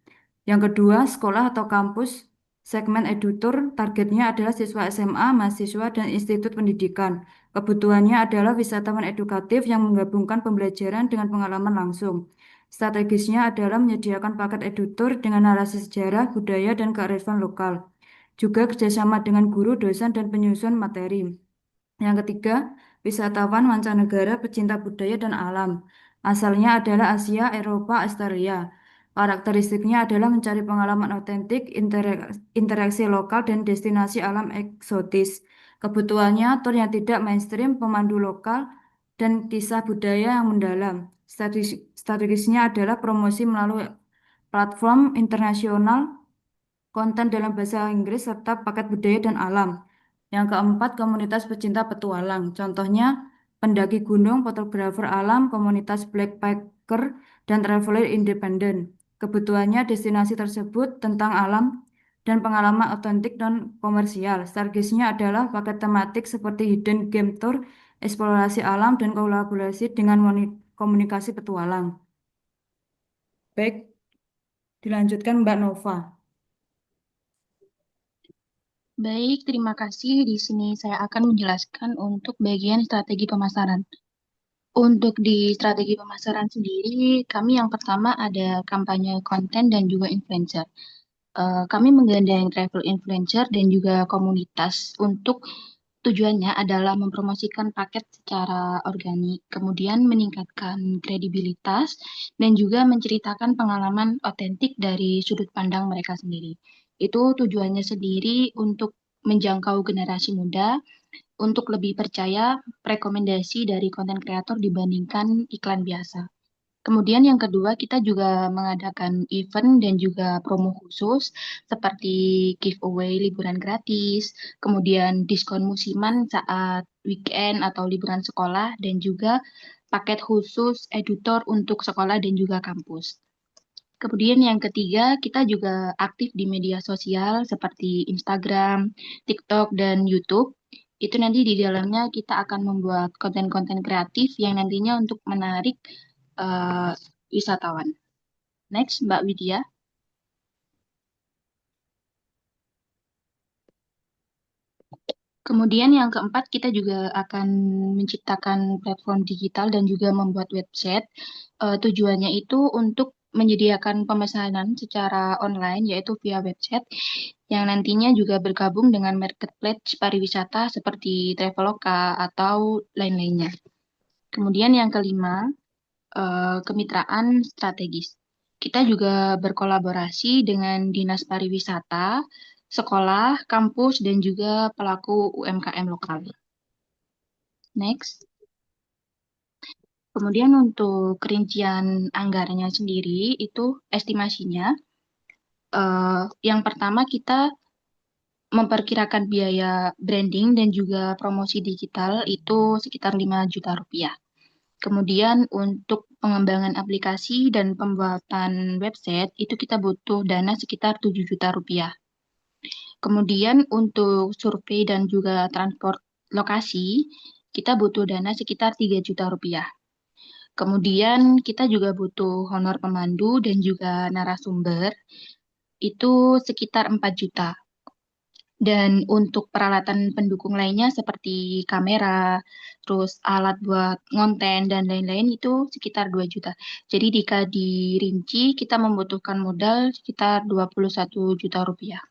Yang kedua, sekolah atau kampus. Segmen edutur targetnya adalah siswa SMA, mahasiswa, dan institut pendidikan. Kebutuhannya adalah wisatawan edukatif yang menggabungkan pembelajaran dengan pengalaman langsung. Strategisnya adalah menyediakan paket edutur dengan narasi sejarah, budaya, dan kearifan lokal. Juga kerjasama dengan guru, dosen, dan penyusun materi. Yang ketiga, wisatawan mancanegara pecinta budaya dan alam. Asalnya adalah Asia, Eropa, Australia. Karakteristiknya adalah mencari pengalaman otentik, interaksi lokal, dan destinasi alam eksotis. Kebutuhannya tour yang tidak mainstream, pemandu lokal, dan kisah budaya yang mendalam. Strategisnya adalah promosi melalui platform internasional, konten dalam bahasa Inggris, serta paket budaya dan alam. Yang keempat, komunitas pecinta petualang. Contohnya, pendaki gunung, fotografer alam, komunitas backpacker, dan traveler independen. Kebutuhannya destinasi tersebut tentang alam dan pengalaman otentik dan komersial. Strategisnya adalah paket tematik seperti hidden game tour, eksplorasi alam, dan kolaborasi dengan komunikasi petualang. Baik, dilanjutkan Mbak Nova. Baik, terima kasih. Di sini saya akan menjelaskan untuk bagian strategi pemasaran. Untuk di strategi pemasaran sendiri, kami yang pertama ada kampanye konten dan juga influencer. Kami menggandeng travel influencer dan juga komunitas untuk tujuannya adalah mempromosikan paket secara organik, kemudian meningkatkan kredibilitas, dan juga menceritakan pengalaman otentik dari sudut pandang mereka sendiri. Itu tujuannya sendiri untuk menjangkau generasi muda, untuk lebih percaya rekomendasi dari konten kreator dibandingkan iklan biasa. Kemudian yang kedua, kita juga mengadakan event dan juga promo khusus seperti giveaway liburan gratis, kemudian diskon musiman saat weekend atau liburan sekolah, dan juga paket khusus editor untuk sekolah dan juga kampus. Kemudian yang ketiga, kita juga aktif di media sosial seperti Instagram, TikTok, dan YouTube. Itu nanti di dalamnya kita akan membuat konten-konten kreatif yang nantinya untuk menarik wisatawan. Next, Mbak Widya. Kemudian yang keempat, kita juga akan menciptakan platform digital dan juga membuat website. Tujuannya itu untuk menyediakan pemesanan secara online, yaitu via website, yang nantinya juga bergabung dengan marketplace pariwisata seperti Traveloka atau lain-lainnya. Kemudian yang kelima, kemitraan strategis. Kita juga berkolaborasi dengan Dinas Pariwisata, sekolah, kampus, dan juga pelaku UMKM lokal. Next. Kemudian untuk rincian anggarannya sendiri, itu estimasinya Yang pertama kita memperkirakan biaya branding dan juga promosi digital itu sekitar 5 juta rupiah. Kemudian untuk pengembangan aplikasi dan pembuatan website itu kita butuh dana sekitar 7 juta rupiah. Kemudian untuk survei dan juga transport lokasi, kita butuh dana sekitar 3 juta rupiah. Kemudian kita juga butuh honor pemandu dan juga narasumber, itu sekitar 4 juta. Dan untuk peralatan pendukung lainnya seperti kamera, terus alat buat ngonten, dan lain-lain itu sekitar 2 juta. Jadi jika dirinci, kita membutuhkan modal sekitar 21 juta rupiah.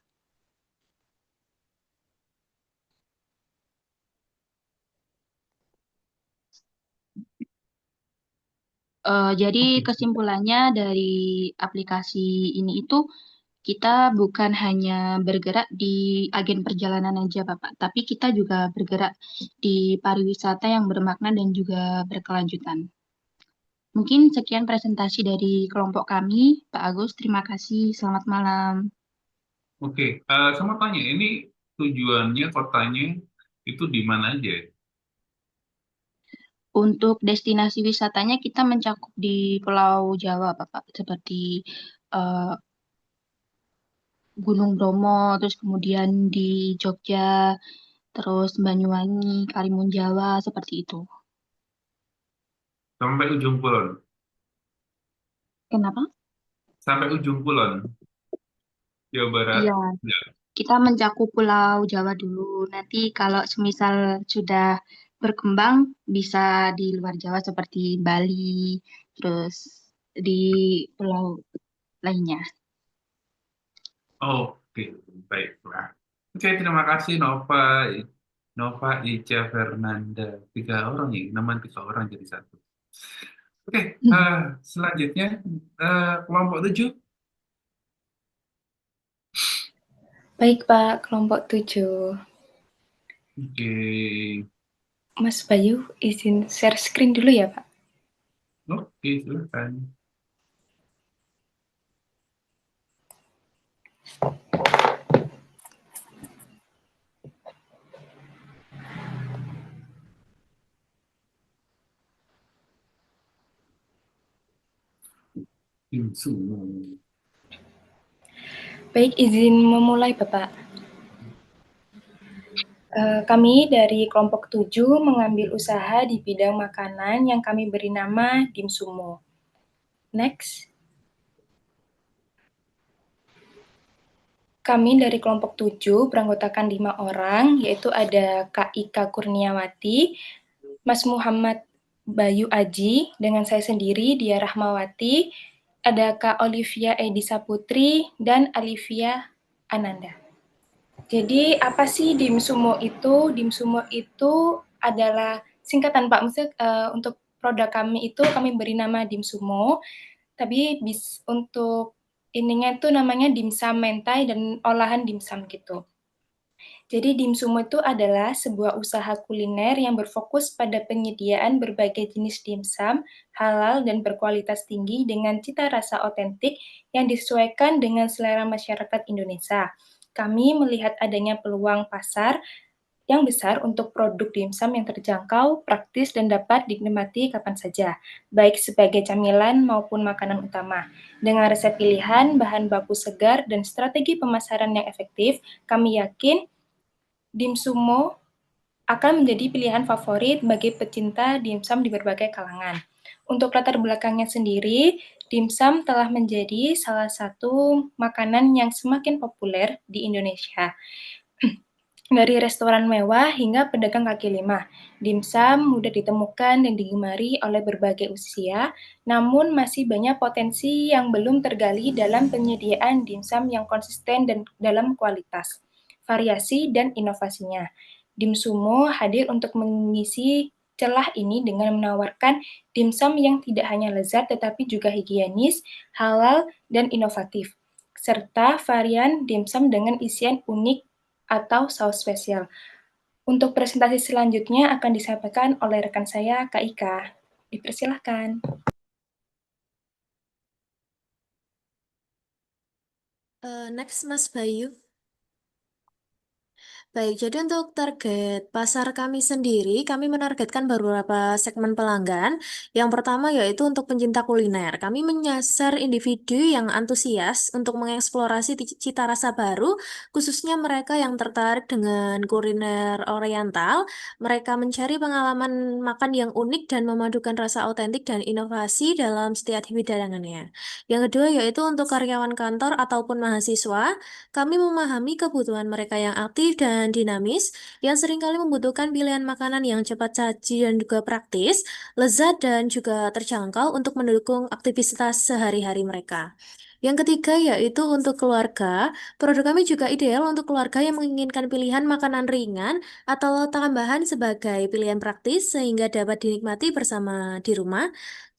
Jadi kesimpulannya dari aplikasi ini itu kita bukan hanya bergerak di agen perjalanan aja, Bapak, tapi kita juga bergerak di pariwisata yang bermakna dan juga berkelanjutan. Mungkin sekian presentasi dari kelompok kami, Pak Agus. Terima kasih. Selamat malam. Oke, saya mau tanya, ini tujuannya kotanya itu di mana aja? Untuk destinasi wisatanya kita mencakup di Pulau Jawa, Bapak, seperti eh, Gunung Bromo, terus kemudian di Jogja, terus Banyuwangi, Karimun Jawa, seperti itu. Sampai ujung kulon? Kenapa? Sampai ujung kulon, Jawa Barat? Iya, Ya. kita mencakup Pulau Jawa dulu. Nanti kalau semisal sudah berkembang, bisa di luar Jawa seperti Bali, terus di pulau lainnya. Oke, baiklah. Oke, terima kasih Nova, Ica, Fernanda. 3 orang ya, nama 3 orang jadi 1. Oke, selanjutnya kelompok 7. Baik, Pak, kelompok 7. Oke, Mas Bayu, izin share screen dulu ya, Pak. oke, silakan. Baik, izin memulai, Bapak. Kami dari kelompok 7 mengambil usaha di bidang makanan yang kami beri nama Dimsumo. Next. Kami dari kelompok 7 beranggotakan 5 orang, yaitu ada Kak Ika Kurniawati, Mas Muhammad Bayu Aji, dengan saya sendiri, Dia Rahmawati, ada Kak Olivia Edisa Putri, dan Alivia Ananda. Jadi apa sih Dimsumo itu? Dimsumo itu adalah singkatan, Pak. Maksudnya untuk produk kami itu kami beri nama Dimsumo, tapi untuk ininya itu namanya dimsum mentai dan olahan dimsum gitu. Jadi Dimsumo itu adalah sebuah usaha kuliner yang berfokus pada penyediaan berbagai jenis dimsum halal dan berkualitas tinggi dengan cita rasa otentik yang disesuaikan dengan selera masyarakat Indonesia. Kami melihat adanya peluang pasar yang besar untuk produk dimsum yang terjangkau, praktis, dan dapat dinikmati kapan saja, baik sebagai camilan maupun makanan utama. Dengan resep pilihan, bahan baku segar, dan strategi pemasaran yang efektif, kami yakin Dimsumo akan menjadi pilihan favorit bagi pecinta dimsum di berbagai kalangan. Untuk latar belakangnya sendiri, dimsum telah menjadi salah satu makanan yang semakin populer di Indonesia. Dari restoran mewah hingga pedagang kaki lima, dimsum mudah ditemukan dan digemari oleh berbagai usia, namun masih banyak potensi yang belum tergali dalam penyediaan dimsum yang konsisten dan dalam kualitas, variasi, dan inovasinya. Dimsumo hadir untuk mengisi celah ini dengan menawarkan dimsum yang tidak hanya lezat tetapi juga higienis, halal, dan inovatif, serta varian dimsum dengan isian unik atau saus spesial. Untuk presentasi selanjutnya akan disampaikan oleh rekan saya, Kak Ika. Dipersilahkan. Next, Mas Bayu. Baik, jadi untuk target pasar kami sendiri, kami menargetkan beberapa segmen pelanggan. Yang pertama yaitu untuk pencinta kuliner. Kami menyasar individu yang antusias untuk mengeksplorasi cita rasa baru, khususnya mereka yang tertarik dengan kuliner oriental. Mereka mencari pengalaman makan yang unik dan memadukan rasa autentik dan inovasi dalam setiap hidangannya. Yang kedua yaitu untuk karyawan kantor ataupun mahasiswa. Kami memahami kebutuhan mereka yang aktif dan dinamis, yang seringkali membutuhkan pilihan makanan yang cepat saji dan juga praktis, lezat dan juga terjangkau untuk mendukung aktivitas sehari-hari mereka. Yang ketiga yaitu untuk keluarga, produk kami juga ideal untuk keluarga yang menginginkan pilihan makanan ringan atau tambahan sebagai pilihan praktis sehingga dapat dinikmati bersama di rumah.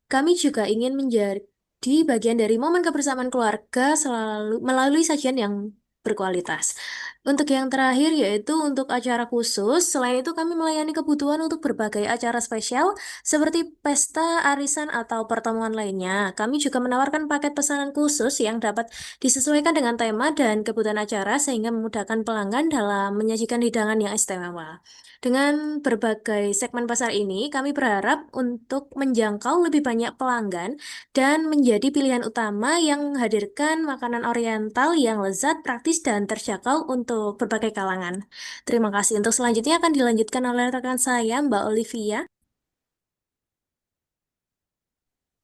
Kami juga ingin menjadi bagian dari momen kebersamaan keluarga selalu melalui sajian yang berkualitas. Untuk yang terakhir yaitu untuk acara khusus, selain itu kami melayani kebutuhan untuk berbagai acara spesial seperti pesta, arisan, atau pertemuan lainnya. Kami juga menawarkan paket pesanan khusus yang dapat disesuaikan dengan tema dan kebutuhan acara sehingga memudahkan pelanggan dalam menyajikan hidangan yang istimewa. Dengan berbagai segmen pasar ini, kami berharap untuk menjangkau lebih banyak pelanggan dan menjadi pilihan utama yang menghadirkan makanan oriental yang lezat, praktis, dan terjangkau untuk berbagai kalangan. Terima kasih. Untuk selanjutnya akan dilanjutkan oleh rekan saya, Mbak Olivia.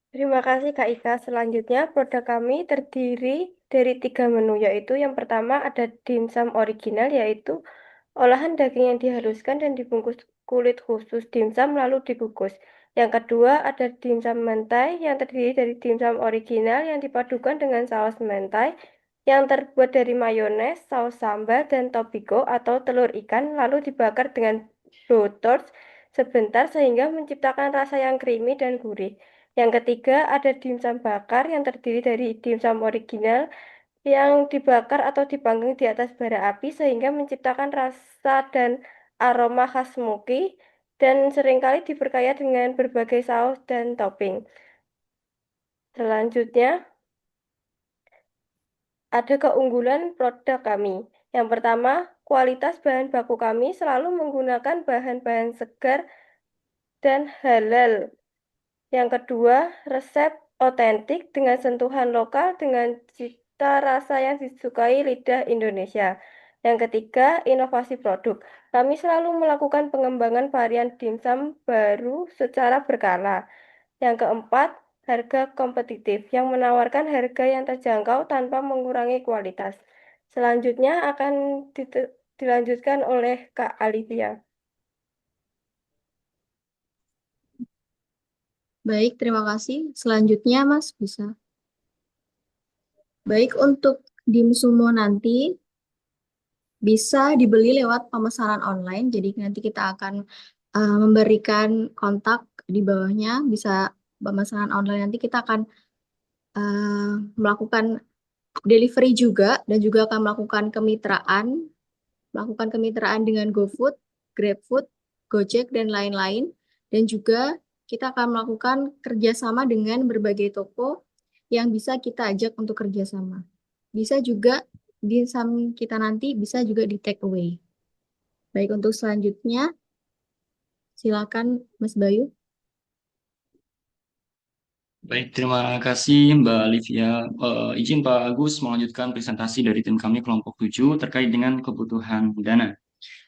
Terima kasih Kak Ika. Selanjutnya produk kami terdiri dari 3 menu, yaitu yang pertama ada dimsum original, yaitu olahan daging yang dihaluskan dan dibungkus kulit khusus dimsum lalu dikukus. Yang kedua ada dimsum mentai yang terdiri dari dimsum original yang dipadukan dengan saus mentai yang terbuat dari mayones, saus sambal, dan tobiko atau telur ikan lalu dibakar dengan blowtorch sebentar sehingga menciptakan rasa yang creamy dan gurih. Yang ketiga ada dimsum bakar yang terdiri dari dimsum original yang dibakar atau dipanggang di atas bara api sehingga menciptakan rasa dan aroma khas smoky dan seringkali diperkaya dengan berbagai saus dan topping. Selanjutnya, ada keunggulan produk kami. Yang pertama, kualitas bahan baku kami selalu menggunakan bahan-bahan segar dan halal. Yang kedua, resep otentik dengan sentuhan lokal dengan cita rasa yang disukai lidah Indonesia. Yang ketiga, inovasi produk. Kami selalu melakukan pengembangan varian dimsum baru secara berkala. Yang keempat, harga kompetitif yang menawarkan harga yang terjangkau tanpa mengurangi kualitas. Selanjutnya akan dilanjutkan oleh Kak Alivia. Baik, terima kasih. Selanjutnya, Mas, bisa. Baik, untuk dimsumo nanti bisa dibeli lewat pemesanan online. Jadi nanti kita akan memberikan kontak di bawahnya. Bisa pemesanan online nanti kita akan melakukan delivery juga dan juga akan melakukan kemitraan dengan GoFood, GrabFood, Gojek, dan lain-lain. Dan juga kita akan melakukan kerjasama dengan berbagai toko yang bisa kita ajak untuk kerjasama. Bisa juga dimsum kita nanti bisa juga di take away. Baik, untuk selanjutnya, silakan Mas Bayu. Baik, terima kasih Mbak Olivia. Izin Pak Agus melanjutkan presentasi dari tim kami kelompok 7 terkait dengan kebutuhan dana.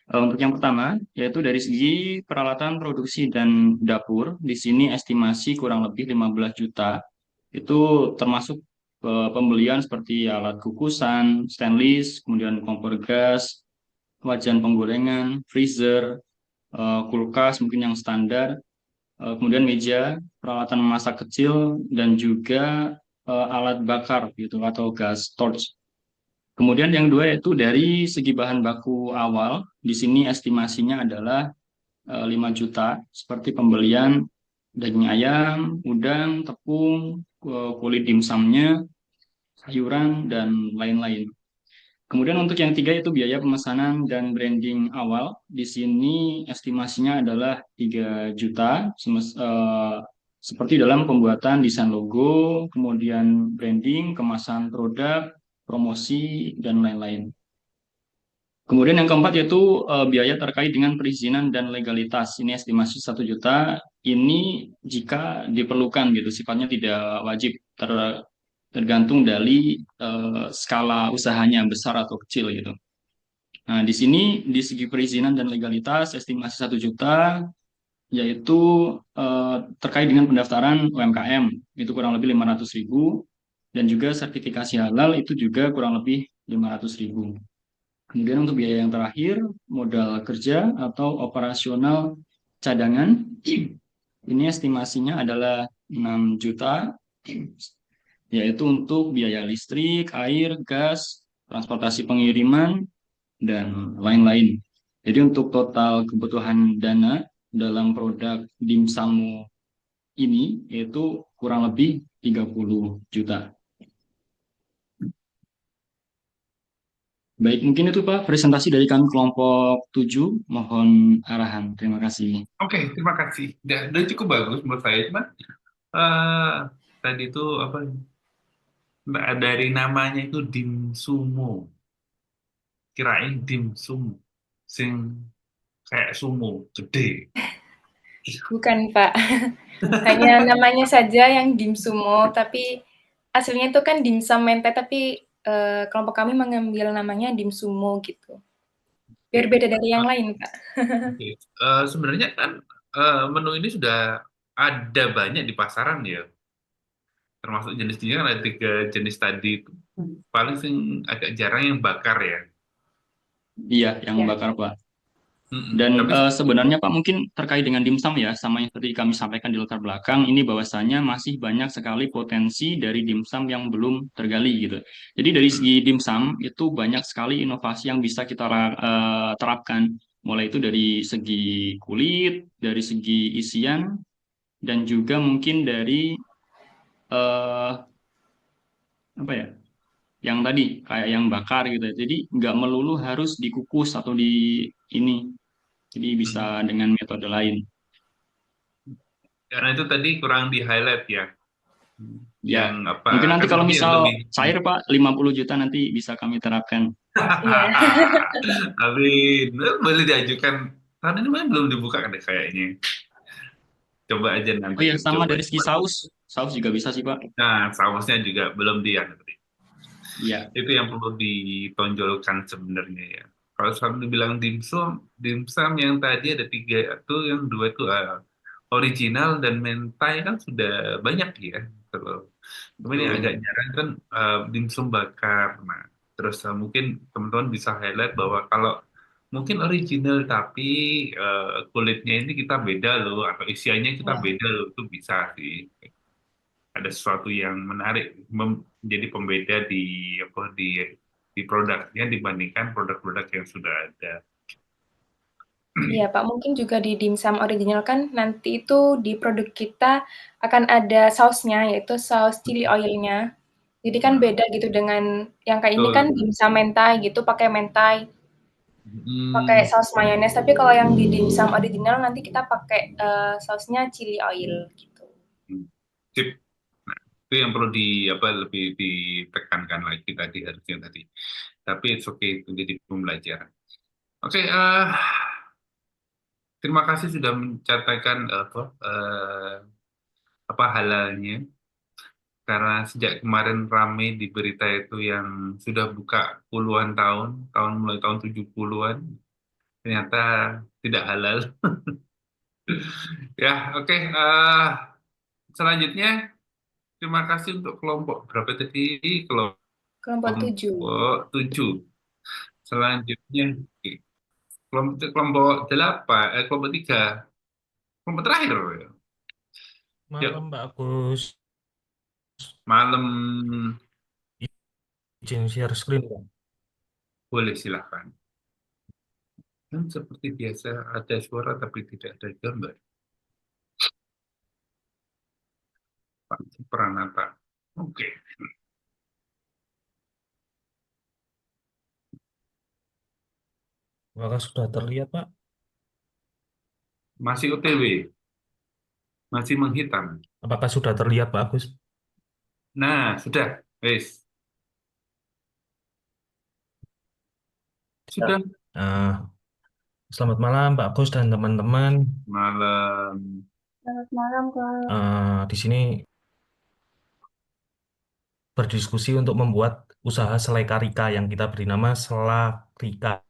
Untuk yang pertama, yaitu dari segi peralatan produksi dan dapur, di sini estimasi kurang lebih 15 juta. Itu termasuk pembelian seperti alat kukusan, stainless, kemudian kompor gas, wajan penggorengan, freezer, kulkas mungkin yang standar, kemudian meja, peralatan memasak kecil, dan juga alat bakar gitu atau gas torch. Kemudian yang dua yaitu dari segi bahan baku awal, di sini estimasinya adalah 5 juta, seperti pembelian daging ayam, udang, tepung, kulit dimsumnya, sayuran, dan lain-lain. Kemudian untuk yang tiga itu biaya pemesanan dan branding awal, di sini estimasinya adalah 3 juta, seperti dalam pembuatan desain logo, kemudian branding, kemasan produk, promosi, dan lain-lain. Kemudian yang keempat yaitu biaya terkait dengan perizinan dan legalitas. Ini estimasi 1 juta. Ini jika diperlukan gitu, sifatnya tidak wajib, tergantung dari skala usahanya besar atau kecil gitu. Nah, di sini di segi perizinan dan legalitas estimasi 1 juta yaitu terkait dengan pendaftaran UMKM itu kurang lebih 500.000 dan juga sertifikasi halal itu juga kurang lebih 500.000. Kemudian untuk biaya yang terakhir, modal kerja atau operasional cadangan, ini estimasinya adalah 6 juta, yaitu untuk biaya listrik, air, gas, transportasi pengiriman, dan lain-lain. Jadi untuk total kebutuhan dana dalam produk dimsum ini, yaitu kurang lebih 30 juta. Baik, mungkin itu Pak, presentasi dari kami kelompok 7. Mohon arahan. Terima kasih. Oke, terima kasih. Udah cukup bagus menurut saya. Cuman tadi itu apa? Dari namanya itu dimsumo. Kirain dimsum sing kayak sumo gede. Bukan, Pak. Hanya namanya saja yang dimsumo, tapi aslinya itu kan dimsum mentai, tapi kelompok kami mengambil namanya dimsumo gitu. Biar beda dari yang lain, Pak. Oke. Sebenarnya kan menu ini sudah ada banyak di pasaran ya. Termasuk jenis-jenisnya kan ada 3 jenis tadi. Paling sing agak jarang yang bakar ya. Iya, yang bakar Pak. Dan sebenarnya Pak mungkin terkait dengan dimsum ya, sama yang seperti kami sampaikan di latar belakang, ini bahwasanya masih banyak sekali potensi dari dimsum yang belum tergali gitu. Jadi dari segi dimsum itu banyak sekali inovasi yang bisa kita terapkan, mulai itu dari segi kulit, dari segi isian, dan juga mungkin dari apa ya, yang tadi kayak yang bakar gitu. Jadi nggak melulu harus dikukus atau di ini. Jadi bisa dengan metode lain. Karena itu tadi kurang di-highlight ya. Ya, Yang apa? mungkin nanti kan kalau lebih misal cair Pak, 50 juta nanti bisa kami terapkan. Amin. Boleh diajukan. Tahun ini memang belum dibuka kan deh kayaknya. Coba aja nanti. Oh iya, sama coba. dari segi saus. Saus juga bisa sih Pak. Nah, sausnya juga belum dia. Iya. Itu yang perlu ditonjolkan sebenarnya ya. Kalau sampai dibilang dimsum yang tadi ada 3 itu, yang 2 itu original dan mentai kan sudah banyak ya. Cuman yang agak jarang kan dimsum bakar. Nah, terus mungkin teman-teman bisa highlight bahwa kalau mungkin original tapi kulitnya ini kita beda loh, atau isiannya kita beda loh, itu bisa sih. Ada sesuatu yang menarik menjadi pembeda di produknya dibandingkan produk-produk yang sudah ada. Iya Pak, mungkin juga di dimsum original kan nanti itu di produk kita akan ada sausnya, yaitu saus chili oil-nya. Jadi kan beda gitu dengan yang kayak ini kan dimsum mentai gitu, pakai mentai, pakai saus mayones. Tapi kalau yang di dimsum original nanti kita pakai sausnya chili oil gitu. Sip. Nah, itu yang perlu lebih ditekankan lagi harusnya tadi. Tapi it's okay, itu jadi pembelajaran. Oke, terima kasih sudah mencatatkan halalnya. Karena sejak kemarin rame di berita itu yang sudah buka puluhan mulai tahun 70-an, ternyata tidak halal. Ya, oke. Selanjutnya, terima kasih untuk kelompok berapa tadi? Kelompok 7. 7. Selanjutnya, kelompok 8, kelompok 3. Kelompok terakhir. Malam Mbak Agus. Malam. Izin share screen Pak. Boleh, silakan. Dan seperti biasa ada suara tapi tidak ada gambar. Pak Pranata. Oke. Apakah sudah terlihat, Pak? Masih OTW. Masih menghitam. Apakah sudah terlihat, Pak Agus? Nah, sudah. Wes. Sudah. Selamat malam Pak Agus dan teman-teman. Malam. Selamat malam, Kak. Di sini berdiskusi untuk membuat usaha selai karika yang kita beri nama Selarika.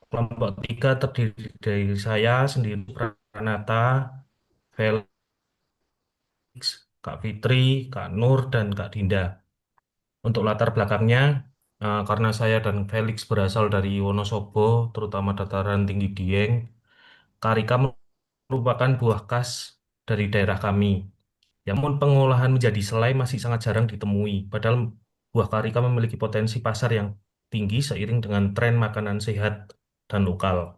Kelompok 3 terdiri dari saya sendiri, Pranata, Felix, Kak Fitri, Kak Nur, dan Kak Dinda. Untuk latar belakangnya, karena saya dan Felix berasal dari Wonosobo, terutama dataran tinggi Dieng, karika merupakan buah khas dari daerah kami. Namun pengolahan menjadi selai masih sangat jarang ditemui, padahal buah karika memiliki potensi pasar yang tinggi seiring dengan tren makanan sehat dan lokal.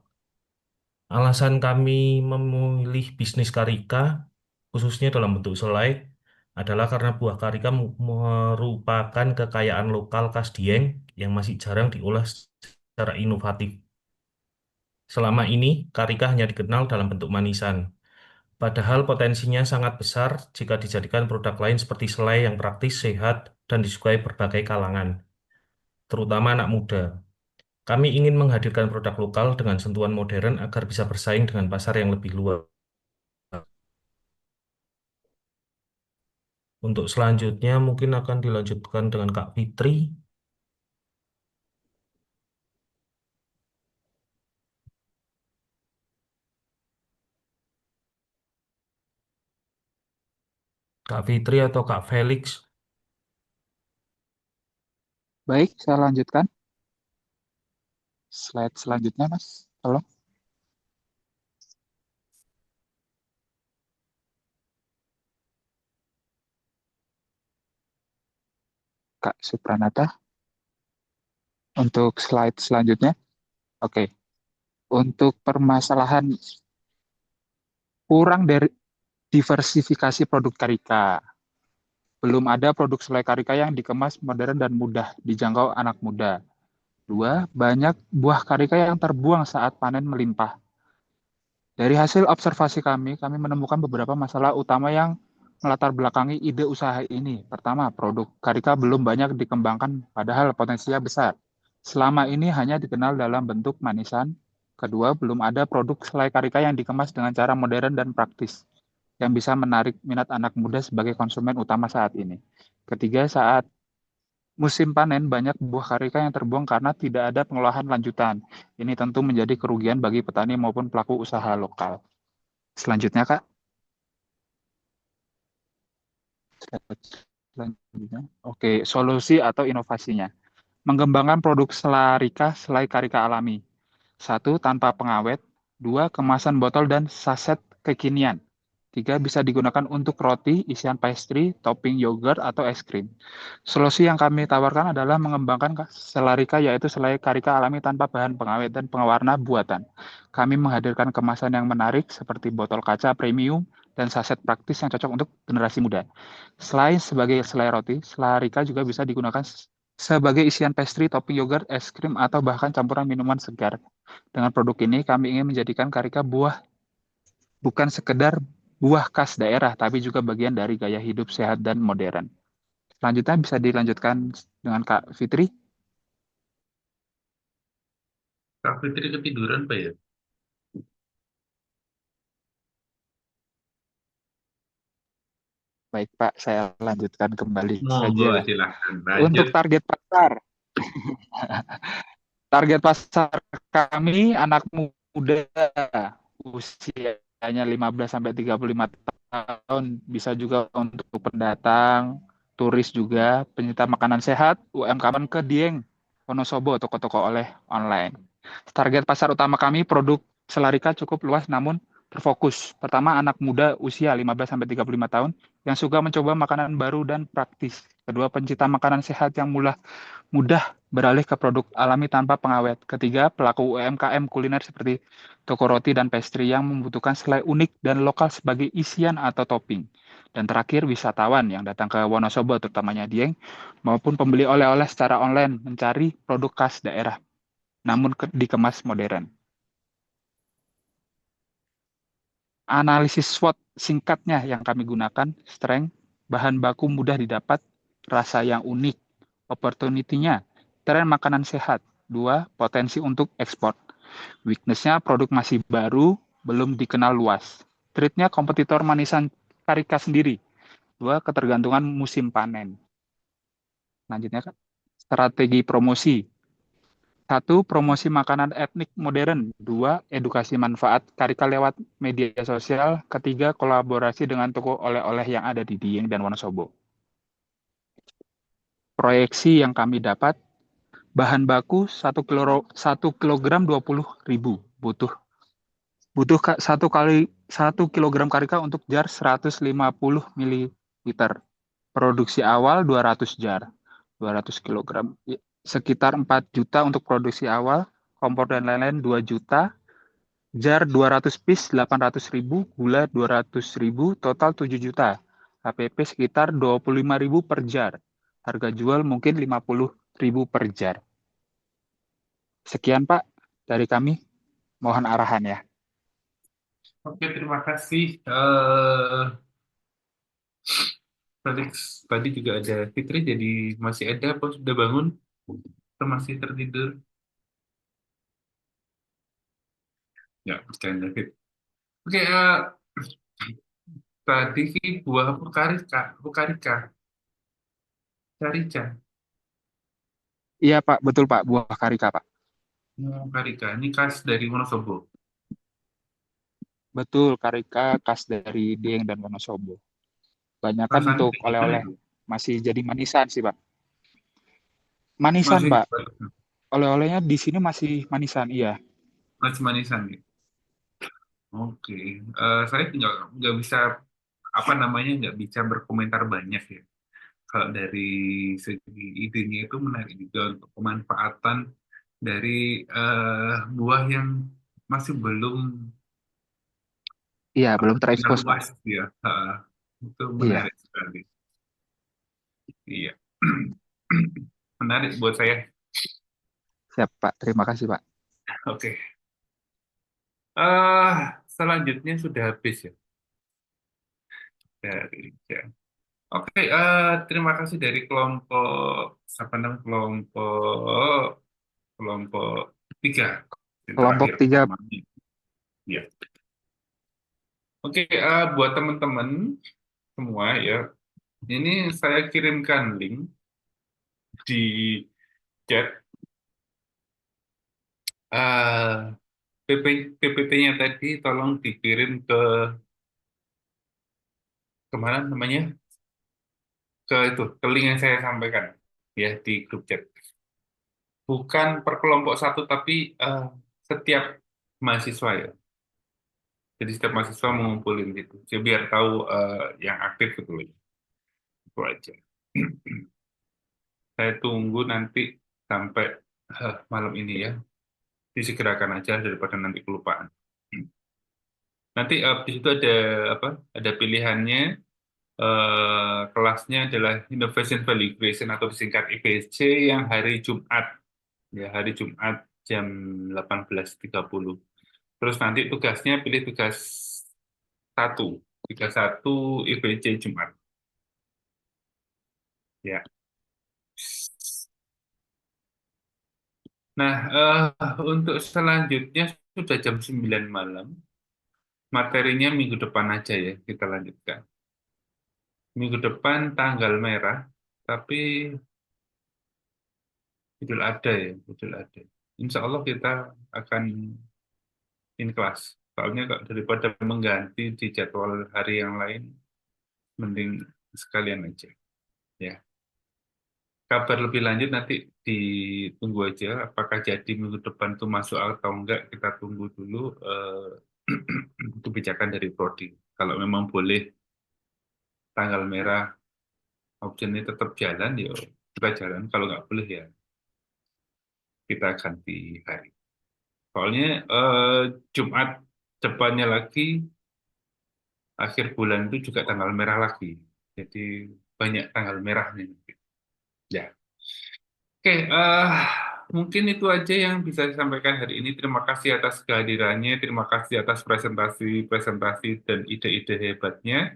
Alasan kami memilih bisnis karika, khususnya dalam bentuk selai, adalah karena buah karika merupakan kekayaan lokal khas Dieng yang masih jarang diolah secara inovatif. Selama ini, karika hanya dikenal dalam bentuk manisan. Padahal potensinya sangat besar jika dijadikan produk lain seperti selai yang praktis, sehat, dan disukai berbagai kalangan, terutama anak muda. Kami ingin menghadirkan produk lokal dengan sentuhan modern agar bisa bersaing dengan pasar yang lebih luas. Untuk selanjutnya mungkin akan dilanjutkan dengan Kak Fitri. Kak Fitri atau Kak Felix. Baik, saya lanjutkan. Slide selanjutnya, Mas. Tolong. Kak Supranata. Untuk slide selanjutnya. Oke. Untuk permasalahan kurang dari diversifikasi produk karika. Belum ada produk selai karika yang dikemas modern dan mudah dijangkau anak muda. 2. Banyak buah karika yang terbuang saat panen melimpah. Dari hasil observasi kami menemukan beberapa masalah utama yang melatar belakangi ide usaha ini. Pertama, produk karika belum banyak dikembangkan padahal potensinya besar. Selama ini hanya dikenal dalam bentuk manisan. Kedua, belum ada produk selai karika yang dikemas dengan cara modern dan praktis yang bisa menarik minat anak muda sebagai konsumen utama saat ini. Ketiga, saat musim panen banyak buah karika yang terbuang karena tidak ada pengolahan lanjutan. Ini tentu menjadi kerugian bagi petani maupun pelaku usaha lokal. Selanjutnya, Kak. Selanjutnya. Oke, solusi atau inovasinya. Mengembangkan produk selai karika alami. 1. Tanpa pengawet. 2. Kemasan botol dan saset kekinian. 3. Bisa digunakan untuk roti, isian pastry, topping yogurt, atau es krim. Solusi yang kami tawarkan adalah mengembangkan selarika, yaitu selai karika alami tanpa bahan pengawet dan pewarna buatan. Kami menghadirkan kemasan yang menarik seperti botol kaca premium dan saset praktis yang cocok untuk generasi muda. Selain sebagai selai roti, selarika juga bisa digunakan sebagai isian pastry, topping yogurt, es krim, atau bahkan campuran minuman segar. Dengan produk ini, kami ingin menjadikan karika bukan sekedar buah khas daerah, tapi juga bagian dari gaya hidup sehat dan modern. Selanjutnya bisa dilanjutkan dengan Kak Fitri. Kak Fitri ketiduran, Pak ya? Baik, Pak, saya lanjutkan kembali Monggo, saja. silahkan. Untuk Lanjut. target pasar. Target pasar kami anak muda usianya 15-35 tahun, bisa juga untuk pendatang, turis juga, pencinta makanan sehat, UMKM ke Dieng, Wonosobo, toko-toko oleh online. Target pasar utama kami produk selarika cukup luas namun terfokus. Pertama, anak muda usia 15-35 tahun yang suka mencoba makanan baru dan praktis. Kedua, pencinta makanan sehat yang mudah beralih ke produk alami tanpa pengawet. Ketiga, pelaku UMKM kuliner seperti toko roti dan pastry yang membutuhkan selai unik dan lokal sebagai isian atau topping. Dan terakhir, wisatawan yang datang ke Wonosobo, terutamanya Dieng, maupun pembeli oleh-oleh secara online mencari produk khas daerah, namun dikemas modern. Analisis SWOT singkatnya yang kami gunakan, strength, bahan baku mudah didapat, rasa yang unik, opportunity-nya, tren makanan sehat, 2. Potensi untuk ekspor. Weakness-nya produk masih baru, belum dikenal luas. Trade-nya kompetitor manisan Karika sendiri. 2. Ketergantungan musim panen. Selanjutnya, strategi promosi. 1. Promosi makanan etnik modern. 2. Edukasi manfaat Karika lewat media sosial. 3. Kolaborasi dengan toko oleh-oleh yang ada di Dieng dan Wonosobo. Proyeksi yang kami dapat, bahan baku 1 kilogram 20.000. Butuh 1 kilogram Karika untuk jar 150 ml. Produksi awal 200 jar. 200 kilogram. Sekitar 4 juta untuk produksi awal, kompor dan lain-lain 2 juta, jar 200 piece 800.000, gula 200.000, total 7 juta. HPP sekitar 25.000 per jar. Harga jual mungkin 50.000 per jar. Sekian Pak dari kami. Mohon arahan ya. Oke, terima kasih. Felix, tadi juga ada Fitri, jadi masih ada apa sudah bangun? Atau masih tertidur? Ya, bercanda, Fit. Oke, tadi sih buah Karika. Iya Pak, betul Pak, buah Karika Pak. Karika, ini khas dari Wonosobo. Betul, Karika khas dari Dieng dan Wonosobo. Banyakan Rasanya untuk gimana oleh-oleh. itu? Masih jadi manisan sih Pak. Manisan Masih Pak. Oleh-olehnya di sini masih manisan, iya. masih manisan ya. Oke, saya nggak bisa nggak bisa berkomentar banyak ya. Kalau dari segi idenya itu menarik juga untuk pemanfaatan dari buah yang masih belum Iya, belum dikenal terekspos Pak. luas ya. Itu Iya, menarik sekali. Iya, menarik buat saya. siap Pak. Terima kasih Pak. Oke, selanjutnya sudah habis ya dari ya. Oke, terima kasih dari kelompok apa namanya kelompok 3 yang Kelompok terakhir 3, namanya. Ya. Oke, buat teman-teman semua ya, ini saya kirimkan link di chat. PPT-nya tadi tolong dikirim ke kemana namanya? Ke link yang saya sampaikan ya di grup chat. Bukan per kelompok satu, tapi setiap mahasiswa ya. Jadi setiap mahasiswa mengumpulin gitu. Jadi biar tahu yang aktif gitu loh. Itu aja. Saya tunggu nanti sampai malam ini ya. Disegerakan aja daripada nanti kelupaan. Nanti di situ ada apa? Ada pilihannya. Kelasnya adalah Innovation Value Creation atau disingkat IVC yang hari Jumat. Ya, hari Jumat jam 18.30. Terus nanti tugasnya pilih tugas 1. Tugas 1 IVC Jumat. Ya. Nah, untuk selanjutnya sudah jam 9 malam. Materinya minggu depan aja ya, kita lanjutkan. Minggu depan tanggal merah, tapi Idul Adha ya, Idul Adha. Insya Allah kita akan in kelas. Soalnya kok daripada mengganti di jadwal hari yang lain, mending sekalian aja. Ya. Kabar lebih lanjut nanti ditunggu aja. Apakah jadi minggu depan itu masuk atau enggak, kita tunggu dulu kebijakan dari Prodi. Kalau memang boleh tanggal merah option ini tetap jalan, ya kita jalan. Kalau nggak boleh ya kita ganti hari. Soalnya Jumat depannya lagi, akhir bulan itu juga tanggal merah lagi. Jadi banyak tanggal merahnya. Ya. Oke, mungkin itu aja yang bisa disampaikan hari ini. Terima kasih atas kehadirannya, terima kasih atas presentasi dan ide-ide hebatnya.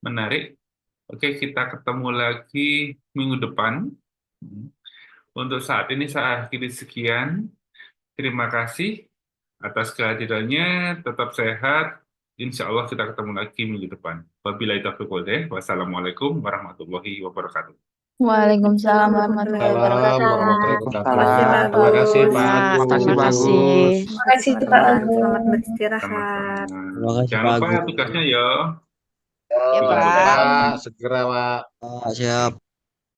Menarik. Oke, kita ketemu lagi minggu depan. Untuk saat ini saya akhiri sekian. Terima kasih atas kehadirannya. Tetap sehat. Insya Allah kita ketemu lagi minggu depan. Wabillahi taufiq wal hidayah. Wassalamualaikum warahmatullahi wabarakatuh. Waalaikumsalam warahmatullahi Salam wabarakatuh. warahmatullahi wabarakatuh. Waalaikumsalam. Terima kasih Pak Terima Agus. kasih. Terima kasih Pak Selamat Agus. beristirahat. Sama-sama. Terima kasih Jangan Pak lupa Agus. tugasnya ya. Ya, Tugas Pak. Pak, segera Pak. Siap.